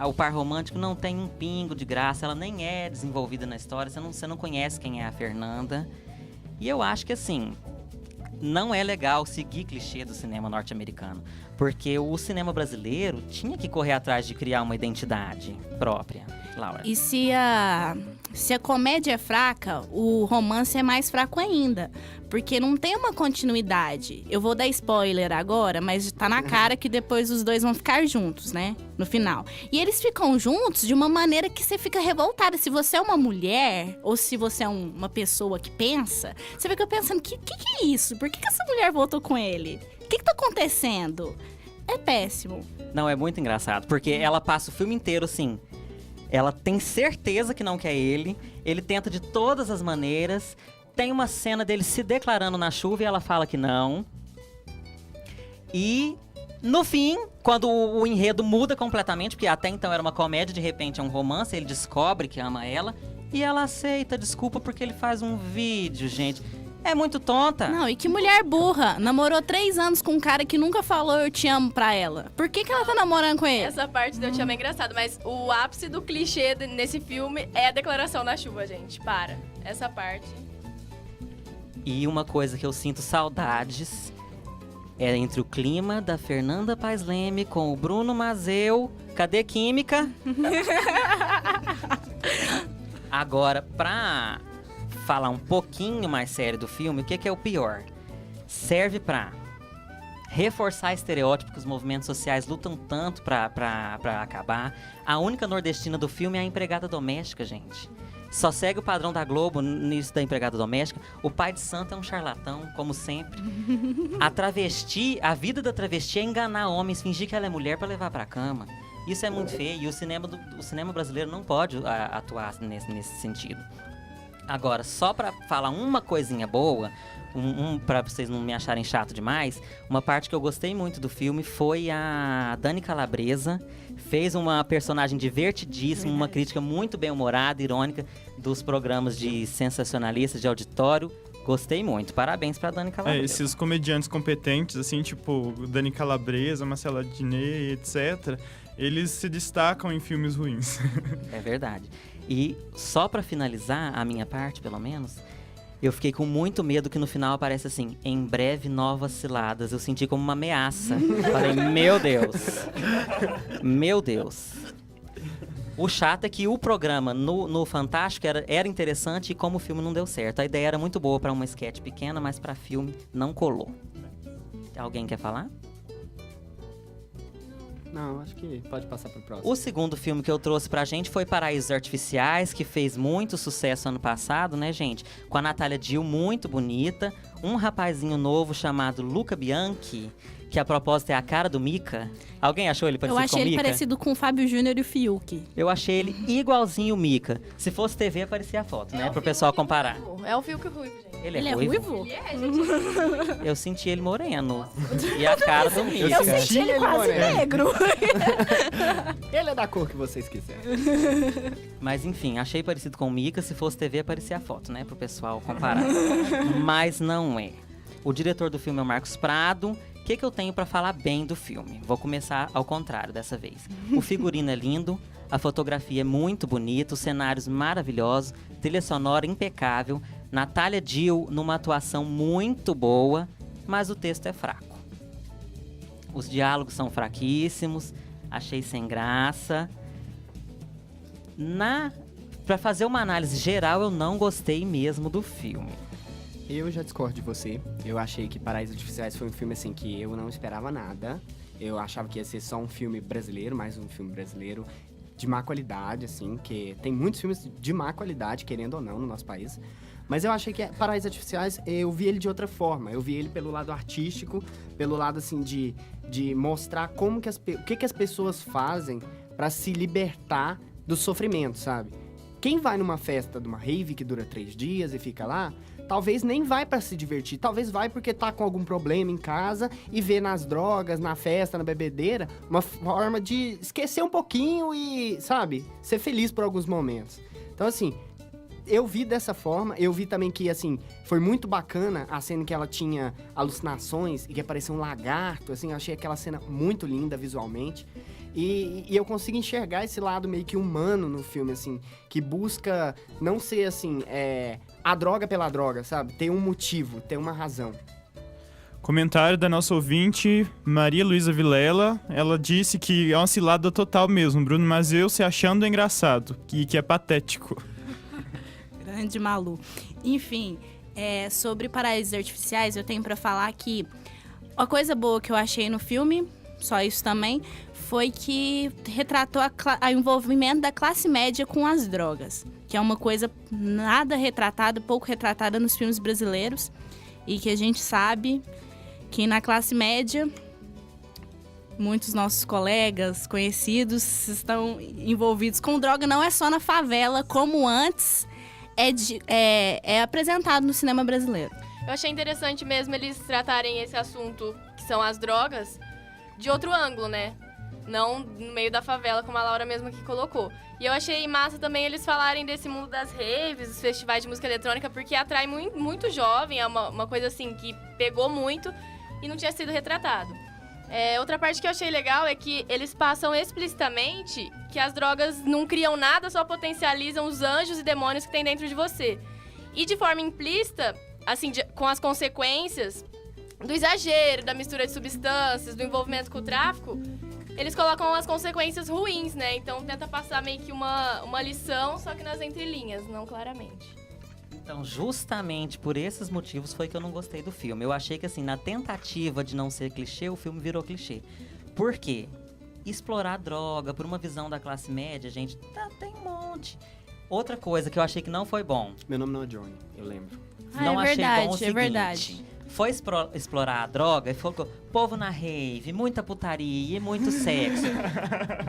o par romântico não tem um pingo de graça. Ela nem é desenvolvida na história. Você não conhece quem é a Fernanda. E eu acho que, assim, não é legal seguir clichê do cinema norte-americano. Porque o cinema brasileiro tinha que correr atrás de criar uma identidade própria. Laura. E se a comédia é fraca, o romance é mais fraco ainda. Porque não tem uma continuidade. Eu vou dar spoiler agora, mas tá na cara que depois os dois vão ficar juntos, né? No final. E eles ficam juntos de uma maneira que você fica revoltada. Se você é uma mulher, ou se você é uma pessoa que pensa, você fica pensando, que é isso? Por que essa mulher voltou com ele? O que tá acontecendo? É péssimo. Não, é muito engraçado. Porque ela passa o filme inteiro, assim... Ela tem certeza que não quer ele. Ele tenta de todas as maneiras. Tem uma cena dele se declarando na chuva e ela fala que não. E, no fim, quando o enredo muda completamente, porque até então era uma comédia, de repente é um romance, ele descobre que ama ela. E ela aceita desculpa porque ele faz um vídeo, gente. É muito tonta. Não, e que mulher burra. Namorou 3 anos com um cara que nunca falou eu te amo pra ela. Por que ela tá namorando com ele? Essa parte do Eu Te Amo é engraçado, mas o ápice do clichê nesse filme é a declaração da chuva, gente. Para. Essa parte. E uma coisa que eu sinto saudades é entre o clima da Fernanda Paes Leme com o Bruno Mazeu. Cadê Química? Agora, pra falar um pouquinho mais sério do filme, o que é o pior? Serve pra reforçar estereótipo que os movimentos sociais lutam tanto pra acabar. A única nordestina do filme é a empregada doméstica, gente. Só segue o padrão da Globo nisso da empregada doméstica. O pai de santo é um charlatão, como sempre. A vida da travesti é enganar homens, fingir que ela é mulher pra levar pra cama. Isso é muito feio e o cinema brasileiro não pode atuar nesse sentido. Agora, só pra falar uma coisinha boa, pra vocês não me acharem chato demais, uma parte que eu gostei muito do filme foi a Dani Calabresa. Fez uma personagem divertidíssima, uma crítica muito bem-humorada, irônica, dos programas de sensacionalistas, de auditório. Gostei muito. Parabéns pra Dani Calabresa. Esses comediantes competentes, assim, tipo Dani Calabresa, Marcela Diné, etc., eles se destacam em filmes ruins. É verdade. E só pra finalizar a minha parte, pelo menos, eu fiquei com muito medo que no final aparece assim, em breve novas ciladas. Eu senti como uma ameaça. Falei, meu Deus. Meu Deus. O chato é que o programa no Fantástico era interessante e como o filme não deu certo. A ideia era muito boa pra uma sketch pequena, mas pra filme não colou. Alguém quer falar? Não, acho que pode passar pro próximo. O segundo filme que eu trouxe pra gente foi Paraísos Artificiais, que fez muito sucesso ano passado, né, gente? Com a Natália Dill, muito bonita. Um rapazinho novo chamado Luca Bianchi, que a propósito é a cara do Mika. Alguém achou ele parecido com o Mika? Eu achei ele parecido com o Fábio Júnior e o Fiuk. Eu achei ele igualzinho o Mika. Se fosse TV, aparecia a foto, né? Pro pessoal comparar. É o Fiuk ruivo, gente. Ele é ruivo? Ele é, gente. Eu senti ele moreno. E a cara do Mika. Eu senti ele quase negro. Ele é da cor que vocês quiserem. Mas enfim, achei parecido com o Mika. Se fosse TV, aparecia a foto, né? Pro pessoal comparar. Mas não é. O diretor do filme é o Marcos Prado. O que eu tenho pra falar bem do filme? Vou começar ao contrário dessa vez. O figurino é lindo, a fotografia é muito bonita, os cenários maravilhosos, trilha sonora impecável, Natália Dill numa atuação muito boa, mas o texto é fraco. Os diálogos são fraquíssimos, achei sem graça. Pra fazer uma análise geral, eu não gostei mesmo do filme. Eu já discordo de você. Eu achei que Paraísos Artificiais foi um filme, assim, que eu não esperava nada. Eu achava que ia ser só um filme brasileiro, mais um filme brasileiro de má qualidade, assim, que tem muitos filmes de má qualidade, querendo ou não, no nosso país. Mas eu achei que Paraísos Artificiais, eu vi ele de outra forma. Eu vi ele pelo lado artístico, pelo lado, assim, de mostrar como que o que as pessoas fazem pra se libertar do sofrimento, sabe? Quem vai numa festa de uma rave que dura 3 dias e fica lá, talvez nem vai pra se divertir, talvez vai porque tá com algum problema em casa e vê nas drogas, na festa, na bebedeira, uma forma de esquecer um pouquinho e, sabe, ser feliz por alguns momentos. Então, assim, eu vi dessa forma, eu vi também que, assim, foi muito bacana a cena que ela tinha alucinações e que apareceu um lagarto, assim, eu achei aquela cena muito linda visualmente. E eu consigo enxergar esse lado meio que humano no filme, assim, que busca não ser, assim, a droga pela droga, sabe? Ter um motivo, ter uma razão. Comentário da nossa ouvinte, Maria Luísa Vilela. Ela disse que é uma cilada total mesmo, Bruno Mazeu se achando engraçado, que é patético. Grande Malu. Enfim, sobre Paraísos Artificiais, eu tenho pra falar que a coisa boa que eu achei no filme, só isso também, foi que retratou o envolvimento da classe média com as drogas, que é uma coisa nada retratada, pouco retratada nos filmes brasileiros, e que a gente sabe que na classe média, muitos nossos colegas, conhecidos, estão envolvidos com droga, não é só na favela, como antes é apresentado no cinema brasileiro. Eu achei interessante mesmo eles tratarem esse assunto, que são as drogas, de outro ângulo, né? Não no meio da favela, como a Laura mesmo aqui colocou. E eu achei massa também eles falarem desse mundo das raves, dos festivais de música eletrônica, porque atrai muito jovem, é uma coisa assim que pegou muito e não tinha sido retratado. Outra parte que eu achei legal é que eles passam explicitamente que as drogas não criam nada, só potencializam os anjos e demônios que tem dentro de você. E de forma implícita, assim, com as consequências do exagero, da mistura de substâncias, do envolvimento com o tráfico, eles colocam as consequências ruins, né? Então tenta passar meio que uma lição, só que nas entrelinhas, não claramente. Então, justamente por esses motivos foi que eu não gostei do filme. Eu achei que, assim, na tentativa de não ser clichê, o filme virou clichê. Por quê? Explorar droga por uma visão da classe média, gente, tem um monte. Outra coisa que eu achei que não foi bom. Meu nome não é Johnny, eu lembro. Não é achei verdade, bom o seguinte, é verdade. Foi explorar a droga e falou, povo na rave, muita putaria e muito sexo.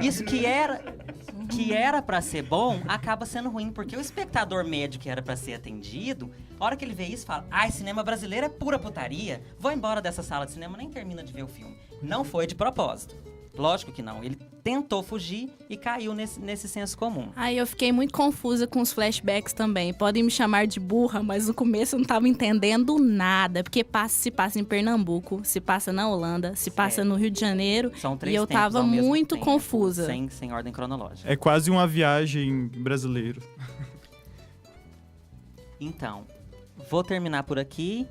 Isso que era pra ser bom, acaba sendo ruim, porque o espectador médio que era pra ser atendido, a hora que ele vê isso, fala, cinema brasileiro é pura putaria, vou embora dessa sala de cinema, nem termina de ver o filme. Não foi de propósito. Lógico que não. Ele tentou fugir e caiu nesse senso comum. Eu fiquei muito confusa com os flashbacks também. Podem me chamar de burra, mas no começo eu não tava entendendo nada. Porque se passa em Pernambuco, se passa na Holanda, se passa no Rio de Janeiro. São 3 e eu tempos tava ao mesmo muito tempo, confusa. Sem ordem cronológica. É quase uma viagem brasileira. Então, vou terminar por aqui.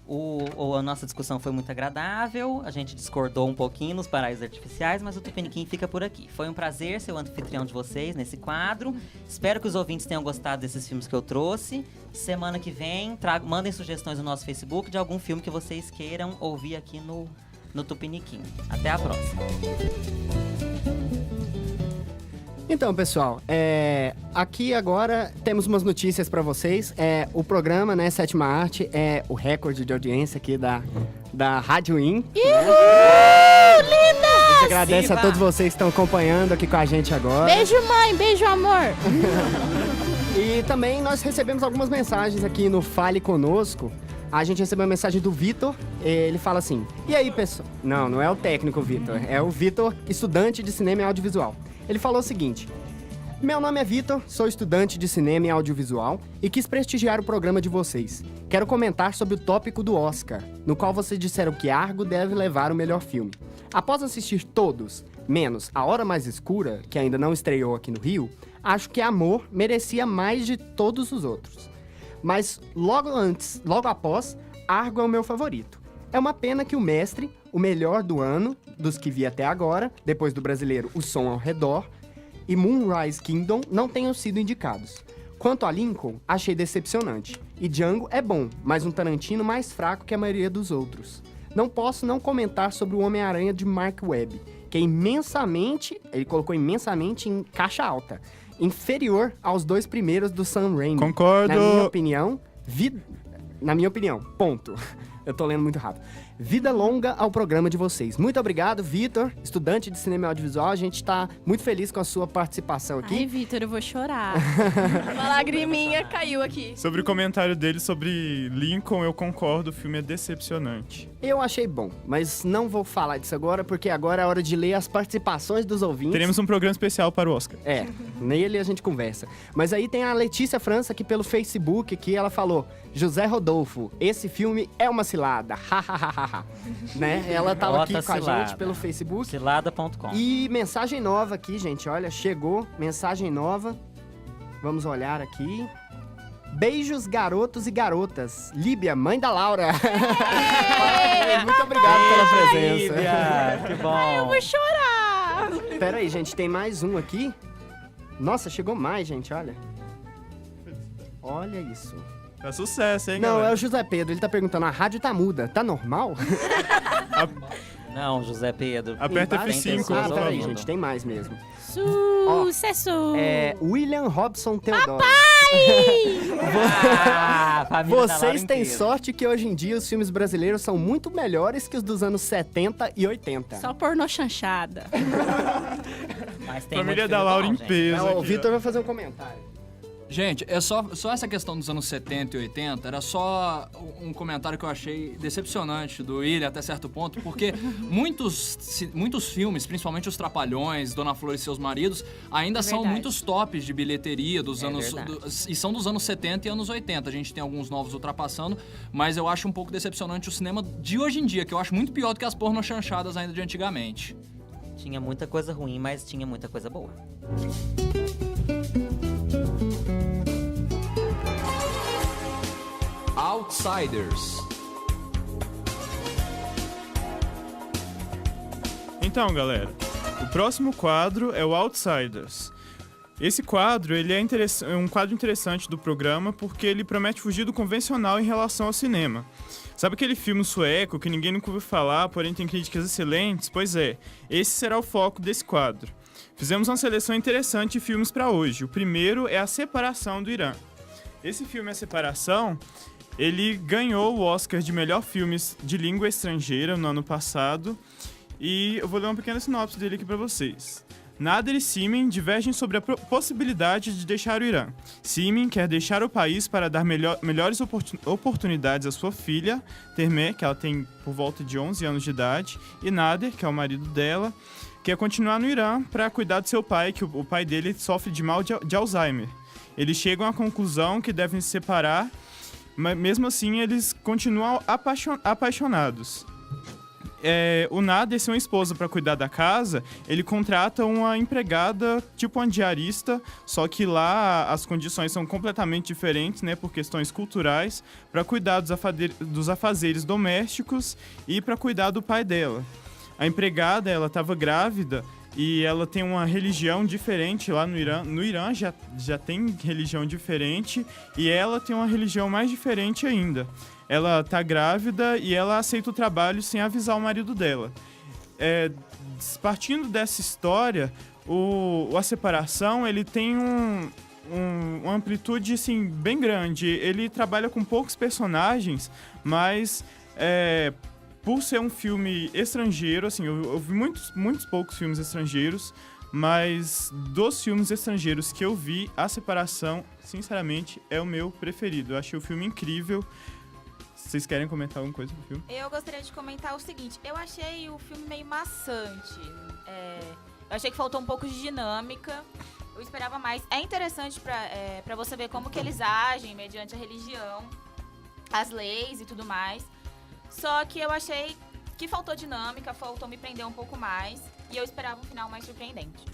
A nossa discussão foi muito agradável, a gente discordou um pouquinho nos paraísos artificiais, mas o Tupiniquim fica por aqui. Foi um prazer ser o anfitrião de vocês nesse quadro. Espero que os ouvintes tenham gostado desses filmes que eu trouxe. Semana que vem, mandem sugestões no nosso Facebook de algum filme que vocês queiram ouvir aqui no Tupiniquim. Até a próxima. Então, pessoal, aqui agora temos umas notícias para vocês. O programa, né, Sétima Arte, é o recorde de audiência aqui da Rádio In. Linda! A gente agradece a todos vocês que estão acompanhando aqui com a gente agora. Beijo, mãe! Beijo, amor! E também nós recebemos algumas mensagens aqui no Fale Conosco. A gente recebeu uma mensagem do Vitor, ele fala assim, e aí, pessoal? Não é o técnico Vitor, é o Vitor, estudante de cinema e audiovisual. Ele falou o seguinte: meu nome é Vitor, sou estudante de cinema e audiovisual e quis prestigiar o programa de vocês. Quero comentar sobre o tópico do Oscar, no qual vocês disseram que Argo deve levar o melhor filme. Após assistir todos, menos A Hora Mais Escura, que ainda não estreou aqui no Rio, acho que Amor merecia mais de todos os outros. Mas logo após, Argo é o meu favorito. É uma pena que o Mestre, o melhor do ano, dos que vi até agora, depois do brasileiro O Som ao Redor, e Moonrise Kingdom não tenham sido indicados. Quanto a Lincoln, achei decepcionante. E Django é bom, mas um Tarantino mais fraco que a maioria dos outros. Não posso não comentar sobre o Homem-Aranha de Mark Webb, que é imensamente, ele colocou imensamente em caixa alta, inferior aos 2 primeiros do Sam Raimi. Concordo! Na minha opinião, ponto. Eu tô lendo muito rápido. Vida longa ao programa de vocês. Muito obrigado, Vitor, estudante de cinema e audiovisual. A gente tá muito feliz com a sua participação aqui. Ai, Vitor, eu vou chorar. Uma lagriminha caiu aqui. Sobre o comentário dele sobre Lincoln, eu concordo, o filme é decepcionante. Eu achei bom, mas não vou falar disso agora, porque agora é hora de ler as participações dos ouvintes. Teremos um programa especial para o Oscar. Nele a gente conversa. Mas aí tem a Letícia França aqui pelo Facebook, que ela falou: José Rodolfo, esse filme é uma cilada. Né? Ela tava aqui com a gente pelo Facebook. Cilada.com. E mensagem nova aqui, gente. Olha, chegou mensagem nova. Vamos olhar aqui. Beijos, garotos e garotas. Líbia, mãe da Laura. Muito obrigado pela presença. Líbia, que bom. Eu vou chorar. Pera aí, gente, tem mais um aqui. Nossa, chegou mais, gente, olha. Olha isso. É sucesso, hein, Não, galera? é o José Pedro. Ele tá perguntando, a rádio tá muda. Tá normal? Não, José Pedro. Aperta Tem F5, Ah, por peraí, favor. gente, tem mais mesmo. Sucesso! William Robson Teodoro. Família da Laura Vocês têm inteira. sorte que hoje em dia os filmes brasileiros são muito melhores que os dos anos 70 e 80. Só pornô chanchada. Mas tem Família muito da filme Laura bom, em gente. peso. Não, o aqui, Vitor ó. vai fazer um comentário. Gente, é só essa questão dos anos 70 e 80, era só um comentário que eu achei decepcionante do William até certo ponto, porque muitos filmes, principalmente os Trapalhões, Dona Flor e Seus Maridos, ainda são muitos tops de bilheteria dos anos... e são dos anos 70 e anos 80. A gente tem alguns novos ultrapassando, mas eu acho um pouco decepcionante o cinema de hoje em dia, que eu acho muito pior do que as pornochanchadas ainda de antigamente. Tinha muita coisa ruim, mas tinha muita coisa boa. Outsiders. Então, galera, o próximo quadro é o Outsiders. Esse quadro ele é um quadro interessante do programa porque ele promete fugir do convencional em relação ao cinema. Sabe aquele filme sueco que ninguém nunca ouviu falar, porém tem críticas excelentes? Pois é, esse será o foco desse quadro. Fizemos uma seleção interessante de filmes para hoje. O primeiro é A Separação do Irã. Esse filme, A Separação, ele ganhou o Oscar de melhor filme de língua estrangeira no ano passado. E eu vou ler uma pequena sinopse dele aqui para vocês. Nader e Simin divergem sobre a possibilidade de deixar o Irã. Simin quer deixar o país para dar melhores oportunidades à sua filha, Termeh, que ela tem por volta de 11 anos de idade, e Nader, que é o marido dela, quer continuar no Irã para cuidar de seu pai, que o pai dele sofre de mal de Alzheimer. Eles chegam à conclusão que devem se separar, mas mesmo assim eles continuam apaixonados. O Nader, sem uma esposa para cuidar da casa, ele contrata uma empregada, tipo uma diarista, só que lá as condições são completamente diferentes, né, por questões culturais, para cuidar dos afazeres domésticos e para cuidar do pai dela. A empregada, ela estava grávida e ela tem uma religião diferente lá no Irã. No Irã já tem religião diferente e ela tem uma religião mais diferente ainda. Ela tá grávida e ela aceita o trabalho sem avisar o marido dela. Partindo dessa história, A Separação ele tem uma amplitude assim, bem grande. Ele trabalha com poucos personagens, mas por ser um filme estrangeiro, assim, eu vi muitos poucos filmes estrangeiros, mas dos filmes estrangeiros que eu vi, A Separação, sinceramente, é o meu preferido. Eu achei o filme incrível. Vocês querem comentar alguma coisa do filme? Eu gostaria de comentar o seguinte. Eu achei o filme meio maçante. Eu achei que faltou um pouco de dinâmica. Eu esperava mais. É interessante pra você ver como que eles agem mediante a religião, as leis e tudo mais. Só que eu achei que faltou dinâmica, faltou me prender um pouco mais. E eu esperava um final mais surpreendente.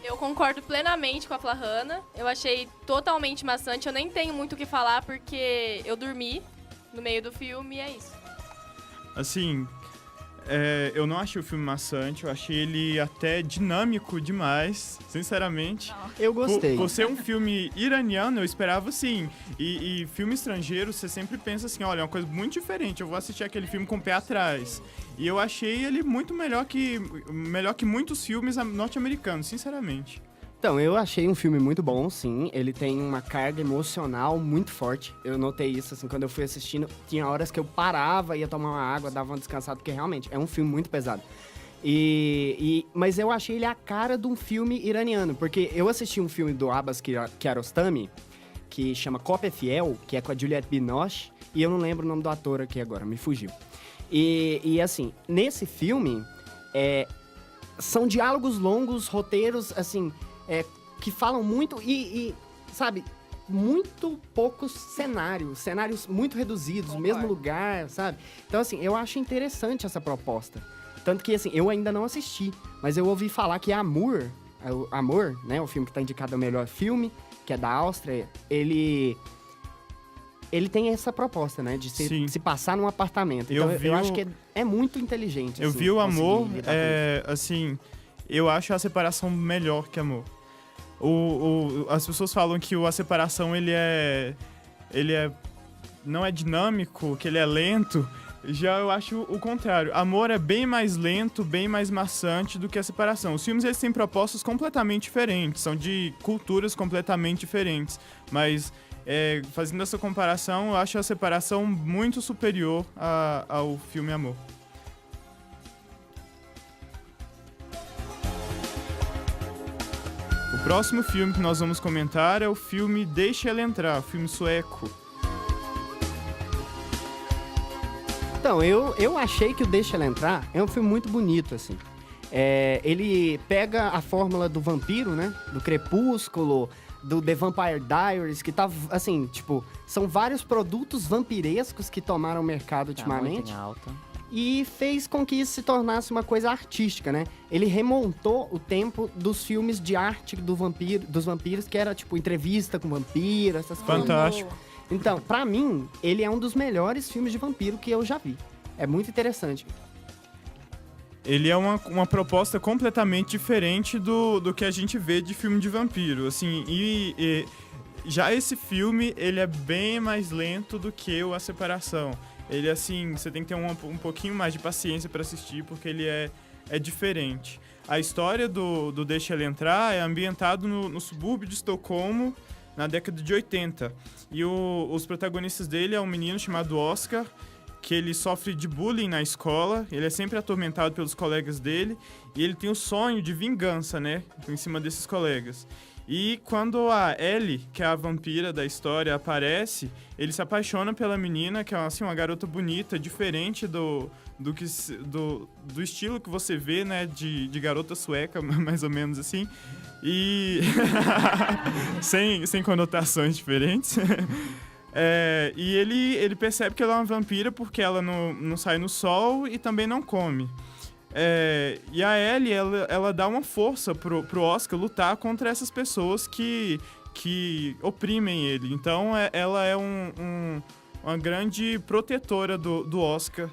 Eu concordo plenamente com a Flahana. Eu achei totalmente maçante. Eu nem tenho muito o que falar porque eu dormi no meio do filme e é isso. Assim, eu não achei o filme maçante, eu achei ele até dinâmico demais, sinceramente. Não. Eu gostei. Por ser um filme iraniano, eu esperava sim. E filme estrangeiro, você sempre pensa assim, olha, é uma coisa muito diferente, eu vou assistir aquele filme com o pé atrás. E eu achei ele muito melhor que muitos filmes norte-americanos, sinceramente. Então, eu achei um filme muito bom, sim. Ele tem uma carga emocional muito forte. Eu notei isso, assim, quando eu fui assistindo. Tinha horas que eu parava, ia tomar uma água, dava uma descansada, porque realmente é um filme muito pesado. Mas eu achei ele a cara de um filme iraniano, porque eu assisti um filme do Abbas Kiarostami, que chama Cópia Fiel, que é com a Juliette Binoche, e eu não lembro o nome do ator aqui agora, me fugiu. E assim, nesse filme, são diálogos longos, roteiros, assim... que falam muito sabe, muito poucos cenários muito reduzidos, Concordo. mesmo lugar, sabe? Então, assim, eu acho interessante essa proposta. Tanto que, assim, eu ainda não assisti, mas eu ouvi falar que Amor, né, o filme que tá indicado ao melhor filme, que é da Áustria, ele tem essa proposta, né, de se passar num apartamento. Então, eu acho que é muito inteligente. Eu assim, vi o Amor, lidar com isso. assim, eu acho A Separação melhor que Amor. As pessoas falam que A Separação ele não é dinâmico, que ele é lento. Já eu acho o contrário. Amor é bem mais lento, bem mais maçante do que A Separação. Os filmes eles têm propostas completamente diferentes, são de culturas completamente diferentes. Mas fazendo essa comparação, eu acho A Separação muito superior ao filme Amor. O Próximo filme que nós vamos comentar é o filme Deixa Ela Entrar, filme sueco. Então, eu achei que o Deixa Ela Entrar é um filme muito bonito, assim. Ele pega a fórmula do vampiro, né? Do Crepúsculo, do The Vampire Diaries, que tá, assim, tipo... São vários produtos vampirescos que tomaram o mercado ultimamente. Tá muito em alta. E fez com que isso se tornasse uma coisa artística, né? Ele remontou o tempo dos filmes de arte dos vampiros, que era, tipo, entrevista com vampiro, essas coisas. Fantástico. Então, pra mim, ele é um dos melhores filmes de vampiro que eu já vi. É muito interessante. Ele é uma proposta completamente diferente do que a gente vê de filme de vampiro, assim, e já esse filme, ele é bem mais lento do que A Separação. Ele, assim, você tem que ter um pouquinho mais de paciência para assistir, porque ele é diferente. A história do Deixa Ela Entrar é ambientado no subúrbio de Estocolmo, na década de 80. E os protagonistas dele é um menino chamado Oscar, que ele sofre de bullying na escola, ele é sempre atormentado pelos colegas dele, e ele tem o sonho de vingança, né, em cima desses colegas. E quando a Ellie, que é a vampira da história, aparece, ele se apaixona pela menina, que é assim, uma garota bonita, diferente do estilo que você vê, né, de garota sueca, mais ou menos assim, e sem conotações diferentes. E ele percebe que ela é uma vampira porque ela não sai no sol e também não come. E a Ellie, ela dá uma força pro Oscar lutar contra essas pessoas que oprimem ele. Então, ela é uma grande protetora do Oscar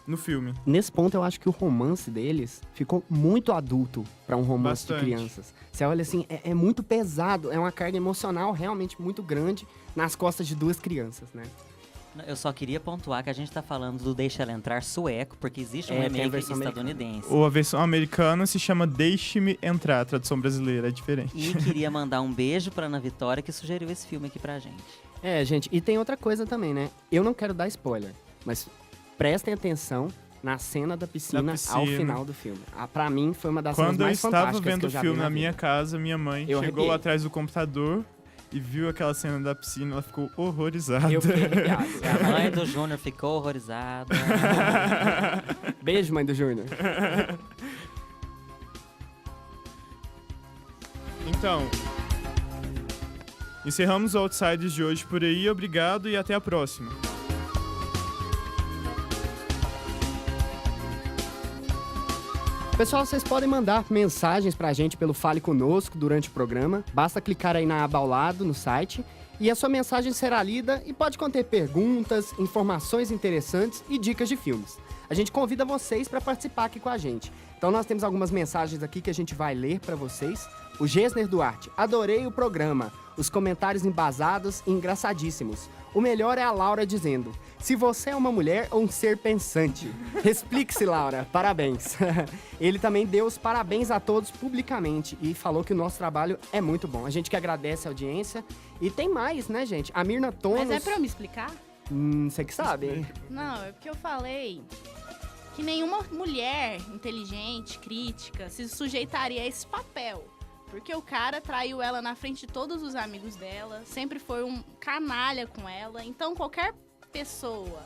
no filme. Nesse ponto, eu acho que o romance deles ficou muito adulto para um romance Bastante. de crianças. Você olha assim, é muito pesado, é uma carga emocional realmente muito grande nas costas de duas crianças, né? Eu só queria pontuar que a gente tá falando do Deixa Ela Entrar sueco, porque existe um tem a remake versão estadunidense. A versão americana se chama Deixe-me Entrar, a tradução brasileira é diferente. E queria mandar um beijo pra Ana Vitória, que sugeriu esse filme aqui pra gente. Gente, e tem outra coisa também, né? Eu não quero dar spoiler, mas prestem atenção na cena da piscina ao final do filme. Pra mim, foi uma das cenas mais fantásticas que eu já vi. Quando eu estava vendo o filme na minha casa, minha mãe chegou arrepiei. atrás do computador e viu aquela cena da piscina, ela ficou horrorizada. Eu fiquei arrepiado. A mãe do Júnior ficou horrorizada. Beijo, mãe do Júnior. Então, encerramos o Outsiders de hoje por aí. Obrigado e até a próxima. Pessoal, vocês podem mandar mensagens pra gente pelo Fale Conosco durante o programa. Basta clicar aí na aba ao lado, no site, e a sua mensagem será lida e pode conter perguntas, informações interessantes e dicas de filmes. A gente convida vocês para participar aqui com a gente. Então nós temos algumas mensagens aqui que a gente vai ler para vocês. O Gessner Duarte: adorei o programa. Os comentários embasados e engraçadíssimos. O melhor é a Laura dizendo: se você é uma mulher ou um ser pensante. Explique-se, Laura. Parabéns. Ele também deu os parabéns a todos publicamente e falou que o nosso trabalho é muito bom. A gente que agradece a audiência. E tem mais, né, gente? A Mirna Tonos... Mas é pra eu me explicar? Você que sabe. Não, é porque eu falei que nenhuma mulher inteligente, crítica, se sujeitaria a esse papel. Porque o cara traiu ela na frente de todos os amigos dela, sempre foi um canalha com ela. Então, qualquer pessoa,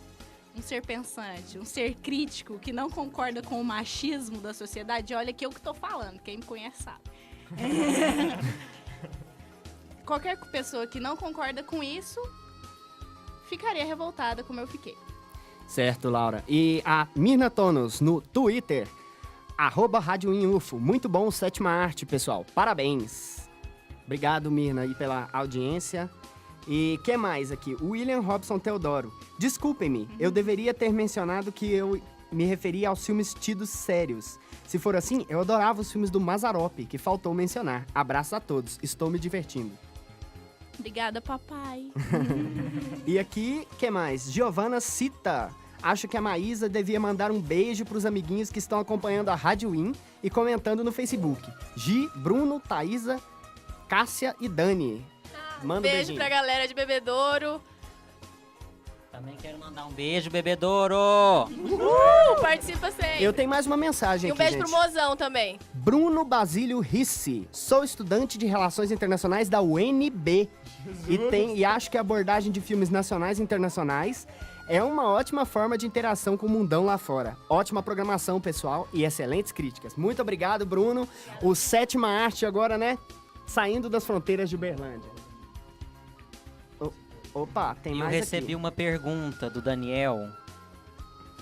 um ser pensante, um ser crítico, que não concorda com o machismo da sociedade, olha que eu que tô falando, quem me conhece sabe. Qualquer pessoa que não concorda com isso, ficaria revoltada como eu fiquei. Certo, Laura. E a Mirna Tonos no Twitter, @RadioInUFO. Muito bom o Sétima Arte, pessoal. Parabéns. Obrigado, Mirna, aí pela audiência. E que mais aqui? O William Robson Teodoro. Desculpem-me, eu deveria ter mencionado que eu me referia aos filmes tidos sérios. Se for assim, eu adorava os filmes do Mazzaropi, que faltou mencionar. Abraço a todos, estou me divertindo. Obrigada, papai. E aqui, que mais? Giovana Cita. Acho que a Maísa devia mandar um beijo pros amiguinhos que estão acompanhando a Rádio In e comentando no Facebook. Gi, Bruno, Thaísa, Cássia e Dani. Manda um Beijo beijinho. pra galera de Bebedouro. Também quero mandar um beijo, bebedouro! Participa sempre. Eu tenho mais uma mensagem E um aqui, beijo gente. pro Mozão também. Bruno Basílio Rissi. Sou estudante de Relações Internacionais da UNB. E acho que a abordagem de filmes nacionais e internacionais é uma ótima forma de interação com o mundão lá fora. Ótima programação, pessoal, e excelentes críticas. Muito obrigado, Bruno. O Sétima Arte agora, né? Saindo das fronteiras de Uberlândia. Opa, tem Eu mais recebi aqui. uma pergunta do Daniel.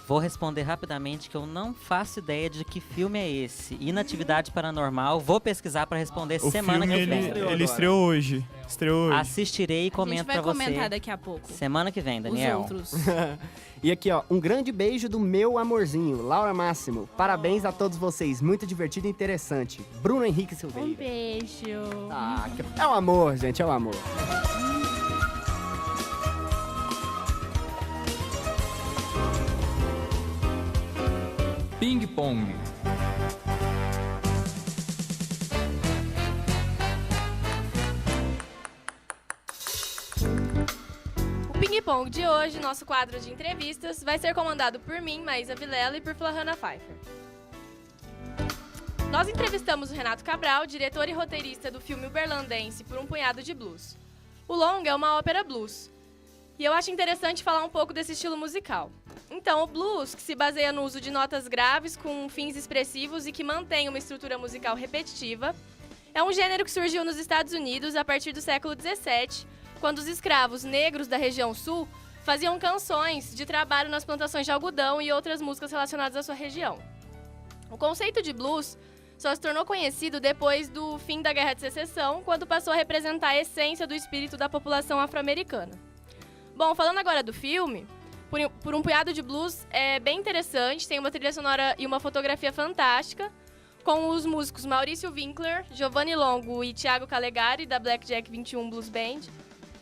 Vou responder rapidamente que eu não faço ideia de que filme é esse. Inatividade Paranormal. Vou pesquisar para responder O semana filme, que vem. ele estreou hoje. Estreou hoje. Assistirei e A gente comento vai pra você. comentar daqui a pouco. Semana que vem, Daniel. Os outros. E aqui, ó, um grande beijo do meu amorzinho, Laura Máximo. Parabéns a todos vocês, muito divertido e interessante. Bruno Henrique Um Silveira. beijo. Ah, é o amor, gente, é o amor. Ping Pong. O Ping Pong de hoje, nosso quadro de entrevistas, vai ser comandado por mim, Maísa Vilela, e por Flahana Pfeiffer. Nós entrevistamos o Renato Cabral, diretor e roteirista do filme Uberlandense por um Punhado de Blues. O longa é uma ópera blues. E eu acho interessante falar um pouco desse estilo musical. Então, o blues, que se baseia no uso de notas graves com fins expressivos e que mantém uma estrutura musical repetitiva, é um gênero que surgiu nos Estados Unidos a partir do século XVII, quando os escravos negros da região sul faziam canções de trabalho nas plantações de algodão e outras músicas relacionadas à sua região. O conceito de blues só se tornou conhecido depois do fim da Guerra de Secessão, quando passou a representar a essência do espírito da população afro-americana. Bom, falando agora do filme, por um Punhado de Blues é bem interessante, tem uma trilha sonora e uma fotografia fantástica, com os músicos Maurício Winkler, Giovanni Longo e Thiago Calegari, da Blackjack 21 Blues Band,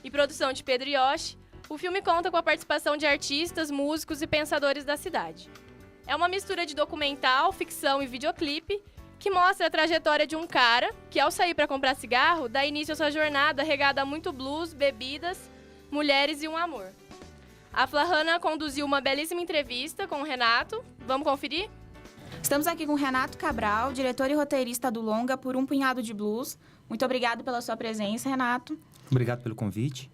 e produção de Pedro Yoshi. O filme conta com a participação de artistas, músicos e pensadores da cidade. É uma mistura de documental, ficção e videoclipe, que mostra a trajetória de um cara que, ao sair para comprar cigarro, dá início à sua jornada regada a muito blues, bebidas, mulheres e um amor. A Flahana conduziu uma belíssima entrevista com o Renato. Vamos conferir? Estamos aqui com o Renato Cabral, diretor e roteirista do longa Por um Punhado de Blues. Muito obrigado pela sua presença, Renato. Obrigado pelo convite.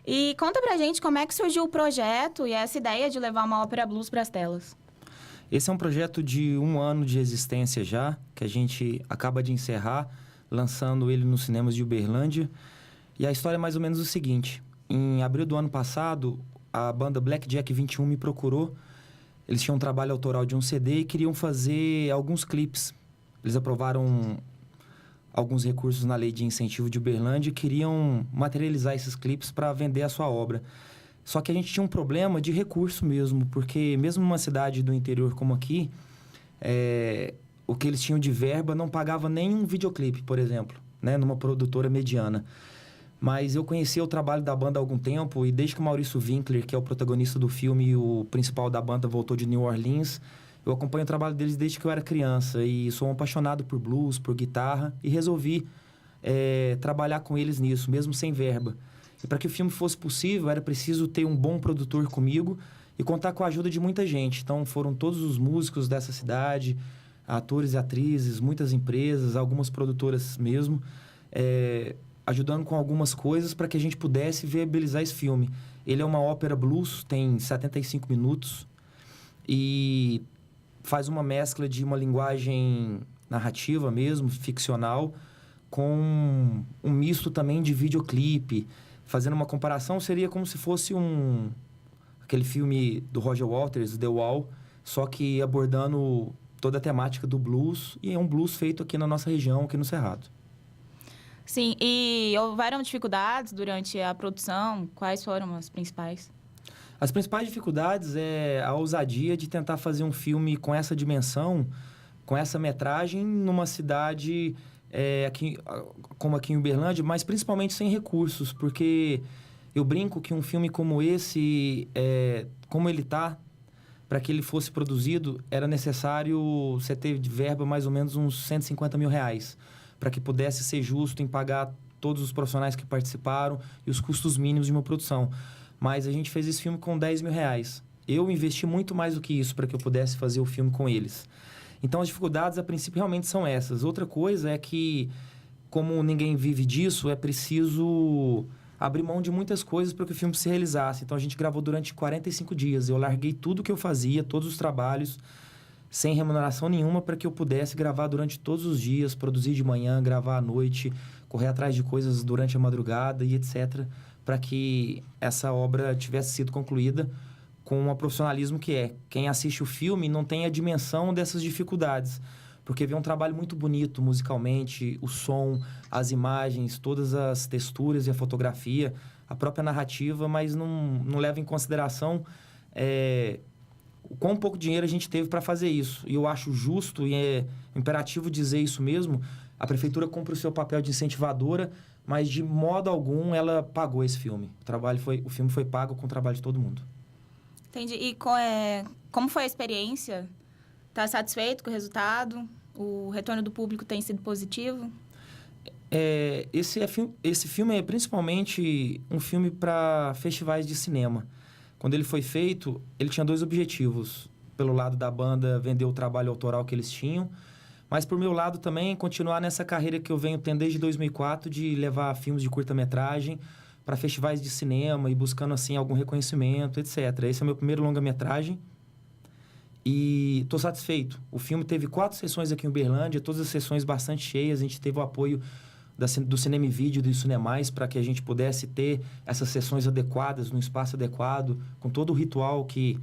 E conta pra gente como é que surgiu o projeto e essa ideia de levar uma ópera blues pras telas. Esse é um projeto de 1 ano de existência já, que a gente acaba de encerrar, lançando ele nos cinemas de Uberlândia. E a história é mais ou menos o seguinte. Em abril do ano passado, a banda Blackjack 21 me procurou. Eles tinham um trabalho autoral de um CD e queriam fazer alguns clipes. Eles aprovaram alguns recursos na lei de incentivo de Uberlândia e queriam materializar esses clipes para vender a sua obra. Só que a gente tinha um problema de recurso mesmo, porque mesmo numa cidade do interior como aqui, o que eles tinham de verba não pagava nem um videoclipe, por exemplo, né, numa produtora mediana. Mas eu conhecia o trabalho da banda há algum tempo e desde que o Maurício Winkler, que é o protagonista do filme e o principal da banda, voltou de New Orleans, eu acompanho o trabalho deles desde que eu era criança e sou um apaixonado por blues, por guitarra e resolvi trabalhar com eles nisso, mesmo sem verba. E para que o filme fosse possível, era preciso ter um bom produtor comigo e contar com a ajuda de muita gente. Então, foram todos os músicos dessa cidade, atores e atrizes, muitas empresas, algumas produtoras mesmo, ajudando com algumas coisas para que a gente pudesse viabilizar esse filme. Ele é uma ópera blues, tem 75 minutos e faz uma mescla de uma linguagem narrativa mesmo, ficcional, com um misto também de videoclipe. Fazendo uma comparação, seria como se fosse aquele filme do Roger Waters, The Wall, só que abordando toda a temática do blues, e é um blues feito aqui na nossa região, aqui no Cerrado. Sim, e houveram dificuldades durante a produção? Quais foram as principais? As principais dificuldades é a ousadia de tentar fazer um filme com essa dimensão, com essa metragem, numa cidade... como aqui em Uberlândia, mas principalmente sem recursos, porque eu brinco que um filme como esse, como ele está, para que ele fosse produzido, era necessário você ter de verba mais ou menos uns R$150 mil, para que pudesse ser justo em pagar todos os profissionais que participaram e os custos mínimos de uma produção. mas a gente fez esse filme com 10 mil reais. Eu investi muito mais do que isso para que eu pudesse fazer o filme com eles. Então, as dificuldades, a princípio, realmente são essas. Outra coisa é que, como ninguém vive disso, é preciso abrir mão de muitas coisas para que o filme se realizasse. Então, a gente gravou durante 45 dias. Eu larguei tudo que eu fazia, todos os trabalhos, sem remuneração nenhuma, para que eu pudesse gravar durante todos os dias, produzir de manhã, gravar à noite, correr atrás de coisas durante a madrugada e etc., para que essa obra tivesse sido concluída com o profissionalismo que é. Quem assiste o filme não tem a dimensão dessas dificuldades, porque vê um trabalho muito bonito musicalmente, o som, as imagens, todas as texturas e a fotografia, a própria narrativa, mas não leva em consideração o quão pouco dinheiro a gente teve para fazer isso. E eu acho justo e é imperativo dizer isso mesmo. A prefeitura cumpre o seu papel de incentivadora, mas de modo algum ela pagou esse filme. O filme foi pago com o trabalho de todo mundo. Entendi. E como foi a experiência? Tá satisfeito com o resultado? O retorno do público tem sido positivo? Esse filme é principalmente um filme para festivais de cinema. Quando ele foi feito, ele tinha 2 objetivos. Pelo lado da banda, vender o trabalho autoral que eles tinham, mas por meu lado também, continuar nessa carreira que eu venho tendo desde 2004, de levar filmes de curta-metragem para festivais de cinema e buscando, assim, algum reconhecimento, etc. Esse é o meu primeiro longa-metragem e estou satisfeito. O filme teve 4 sessões aqui em Uberlândia, todas as sessões bastante cheias. A gente teve o apoio do Cinema e Vídeo e do Cinemais para que a gente pudesse ter essas sessões adequadas, num espaço adequado, com todo o ritual que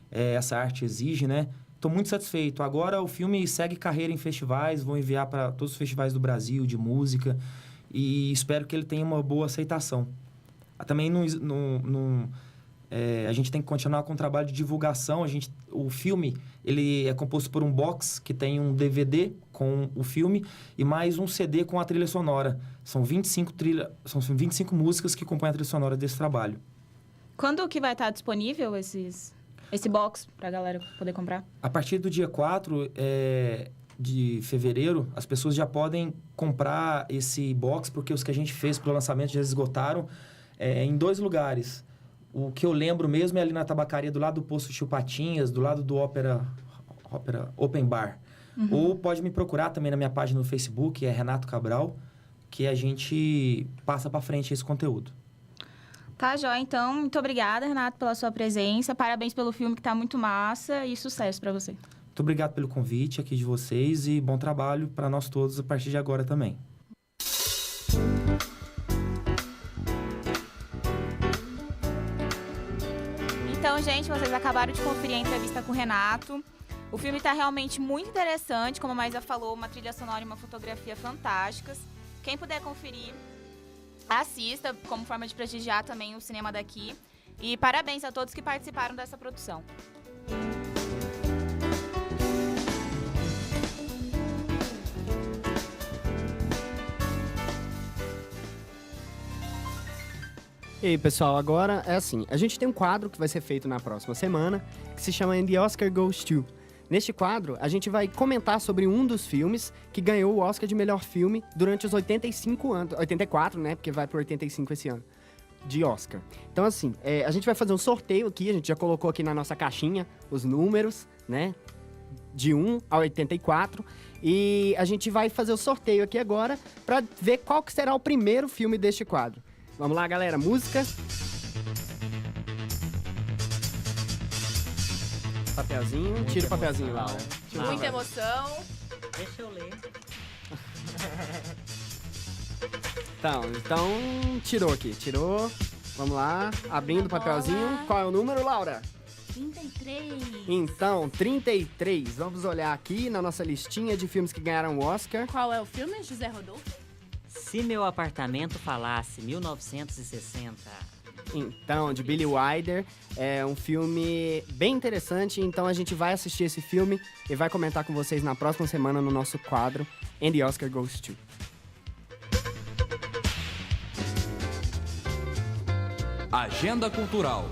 essa arte exige, né? Estou muito satisfeito. Agora o filme segue carreira em festivais, vou enviar para todos os festivais do Brasil de música e espero que ele tenha uma boa aceitação. Também a gente tem que continuar com o trabalho de divulgação. O filme ele é composto por um box que tem um DVD com o filme e mais um CD com a trilha sonora. São 25 músicas que compõem a trilha sonora desse trabalho. Quando que vai estar disponível esse box para a galera poder comprar? A partir do dia 4 de fevereiro, as pessoas já podem comprar esse box, porque os que a gente fez para o lançamento já esgotaram em 2 lugares. O que eu lembro mesmo é ali na tabacaria, do lado do Posto Tio Patinhas, do lado do Ópera Open Bar. Uhum. Ou pode me procurar também na minha página no Facebook, é Renato Cabral, que a gente passa para frente esse conteúdo. Tá, joia. Então, muito obrigada, Renato, pela sua presença. Parabéns pelo filme, que tá muito massa, e sucesso para você. Muito obrigado pelo convite aqui de vocês e bom trabalho para nós todos a partir de agora também. Então, gente, vocês acabaram de conferir a entrevista com o Renato. O filme está realmente muito interessante, como a Maísa falou, uma trilha sonora e uma fotografia fantásticas. Quem puder conferir, assista, como forma de prestigiar também o cinema daqui. E parabéns a todos que participaram dessa produção. E aí, pessoal, agora é assim, a gente tem um quadro que vai ser feito na próxima semana, que se chama And the Oscar Goes To. Neste quadro, a gente vai comentar sobre um dos filmes que ganhou o Oscar de melhor filme durante os 85 anos, 84, né, porque vai pro 85 esse ano, de Oscar. Então, assim, a gente vai fazer um sorteio aqui, a gente já colocou aqui na nossa caixinha os números, né, de 1 a 84, e a gente vai fazer o sorteio aqui agora para ver qual que será o primeiro filme deste quadro. Vamos lá, galera. Música. Papelzinho. Tira o papelzinho, Laura. Muita emoção. Deixa eu ler. Então, tirou aqui. Tirou. Vamos lá. Abrindo o papelzinho. Qual é o número, Laura? 33. Então, 33. Vamos olhar aqui na nossa listinha de filmes que ganharam o Oscar. Qual é o filme, José Rodolfo? Se Meu Apartamento Falasse, 1960. Então, de Billy Wilder. É um filme bem interessante, então a gente vai assistir esse filme e vai comentar com vocês na próxima semana no nosso quadro And the Oscar Goes To. Agenda Cultural.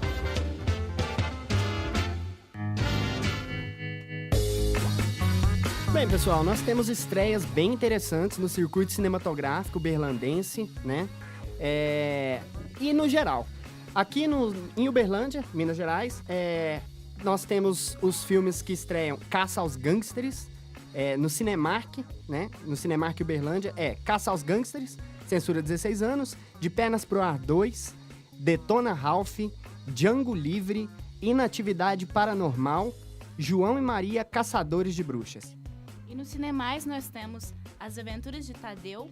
Bem, pessoal, nós temos estreias bem interessantes no circuito cinematográfico berlandense, né? E no geral. Aqui em Uberlândia, Minas Gerais, nós temos os filmes que estreiam Caça aos Gangsters, no Cinemark, né? No Cinemark Uberlândia, Caça aos Gangsters, censura 16 anos, De Pernas pro Ar 2, Detona Ralph, Django Livre, Inatividade Paranormal, João e Maria, Caçadores de Bruxas. E no Cinemais nós temos As Aventuras de Tadeu,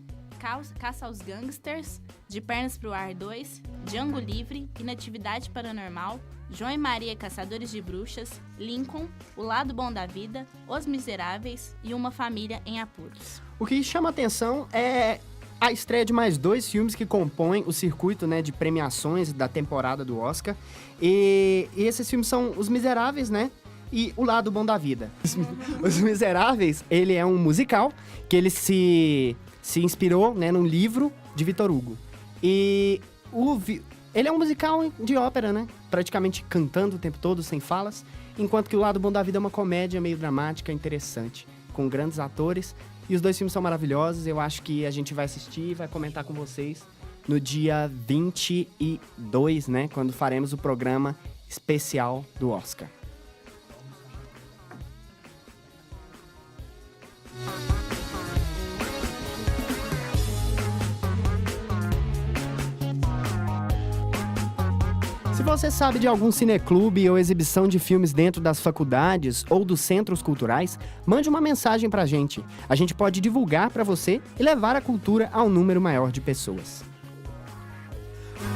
Caça aos Gangsters, De Pernas pro Ar 2, Django Livre, Inatividade Paranormal, João e Maria, Caçadores de Bruxas, Lincoln, O Lado Bom da Vida, Os Miseráveis e Uma Família em Apuros. O que chama atenção é a estreia de mais 2 filmes que compõem o circuito, né, de premiações da temporada do Oscar. E esses filmes são Os Miseráveis, né? E O Lado Bom da Vida. Os Miseráveis, ele é um musical que ele se inspirou, né, num livro de Victor Hugo. E ele é um musical de ópera, né? Praticamente cantando o tempo todo, sem falas. Enquanto que O Lado Bom da Vida é uma comédia meio dramática, interessante, com grandes atores. E os 2 filmes são maravilhosos. Eu acho que a gente vai assistir e vai comentar com vocês no dia 22, né? Quando faremos o programa especial do Oscar. Se você sabe de algum cineclube ou exibição de filmes dentro das faculdades ou dos centros culturais, mande uma mensagem pra gente. A gente pode divulgar pra você e levar a cultura a um número maior de pessoas.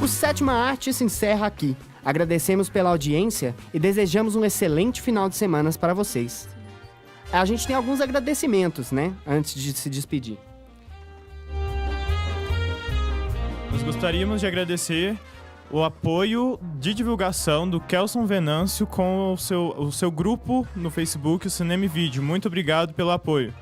O Sétima Arte se encerra aqui. Agradecemos pela audiência e desejamos um excelente final de semana para vocês. A gente tem alguns agradecimentos, né? Antes de se despedir. Nós gostaríamos de agradecer o apoio de divulgação do Kelson Venâncio com o seu grupo no Facebook, o Cinema e Vídeo. Muito obrigado pelo apoio.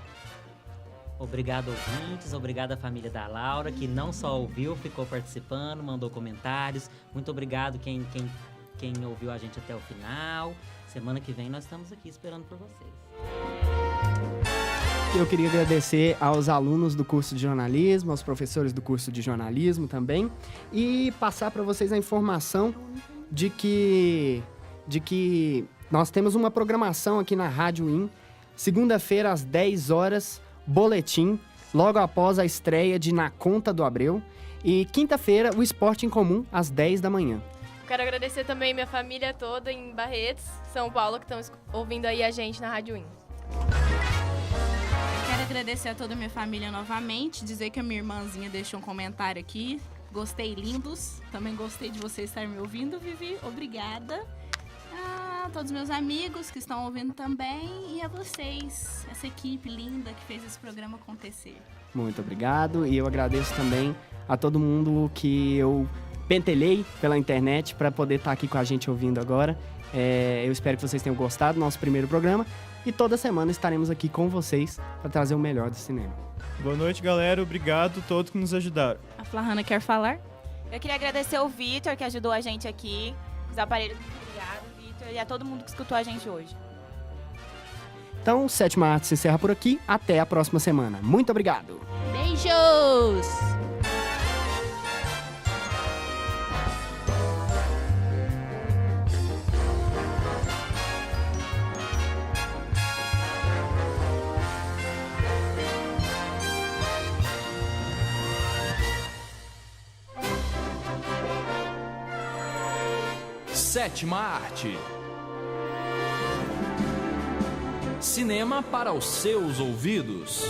Obrigado, ouvintes. Obrigado à família da Laura, que não só ouviu, ficou participando, mandou comentários. Muito obrigado quem ouviu a gente até o final. Semana que vem nós estamos aqui esperando por vocês. Eu queria agradecer aos alunos do curso de jornalismo, aos professores do curso de jornalismo também, e passar para vocês a informação de que nós temos uma programação aqui na Rádio IN, segunda-feira às 10 horas, boletim, logo após a estreia de Na Conta do Abreu, e quinta-feira o Esporte em Comum às 10 da manhã. Quero agradecer também minha família toda em Barretos, São Paulo, que estão ouvindo aí a gente na Rádio IN. Quero agradecer a toda a minha família novamente, dizer que a minha irmãzinha deixou um comentário aqui. Gostei, lindos. Também gostei de você estar me ouvindo, Vivi. Obrigada. A todos os meus amigos que estão ouvindo também e a vocês, essa equipe linda que fez esse programa acontecer. Muito obrigado. E eu agradeço também a todo mundo que eu pentelhei pela internet para poder estar aqui com a gente ouvindo agora. Eu espero que vocês tenham gostado do nosso primeiro programa. E toda semana estaremos aqui com vocês para trazer o melhor do cinema. Boa noite, galera. Obrigado a todos que nos ajudaram. A Flahana quer falar? Eu queria agradecer ao Vitor, que ajudou a gente aqui. Os aparelhos, muito obrigado, Vitor. E a todo mundo que escutou a gente hoje. Então, o Sétima Arte se encerra por aqui. Até a próxima semana. Muito obrigado. Beijos! Sétima Arte. Cinema para os seus ouvidos.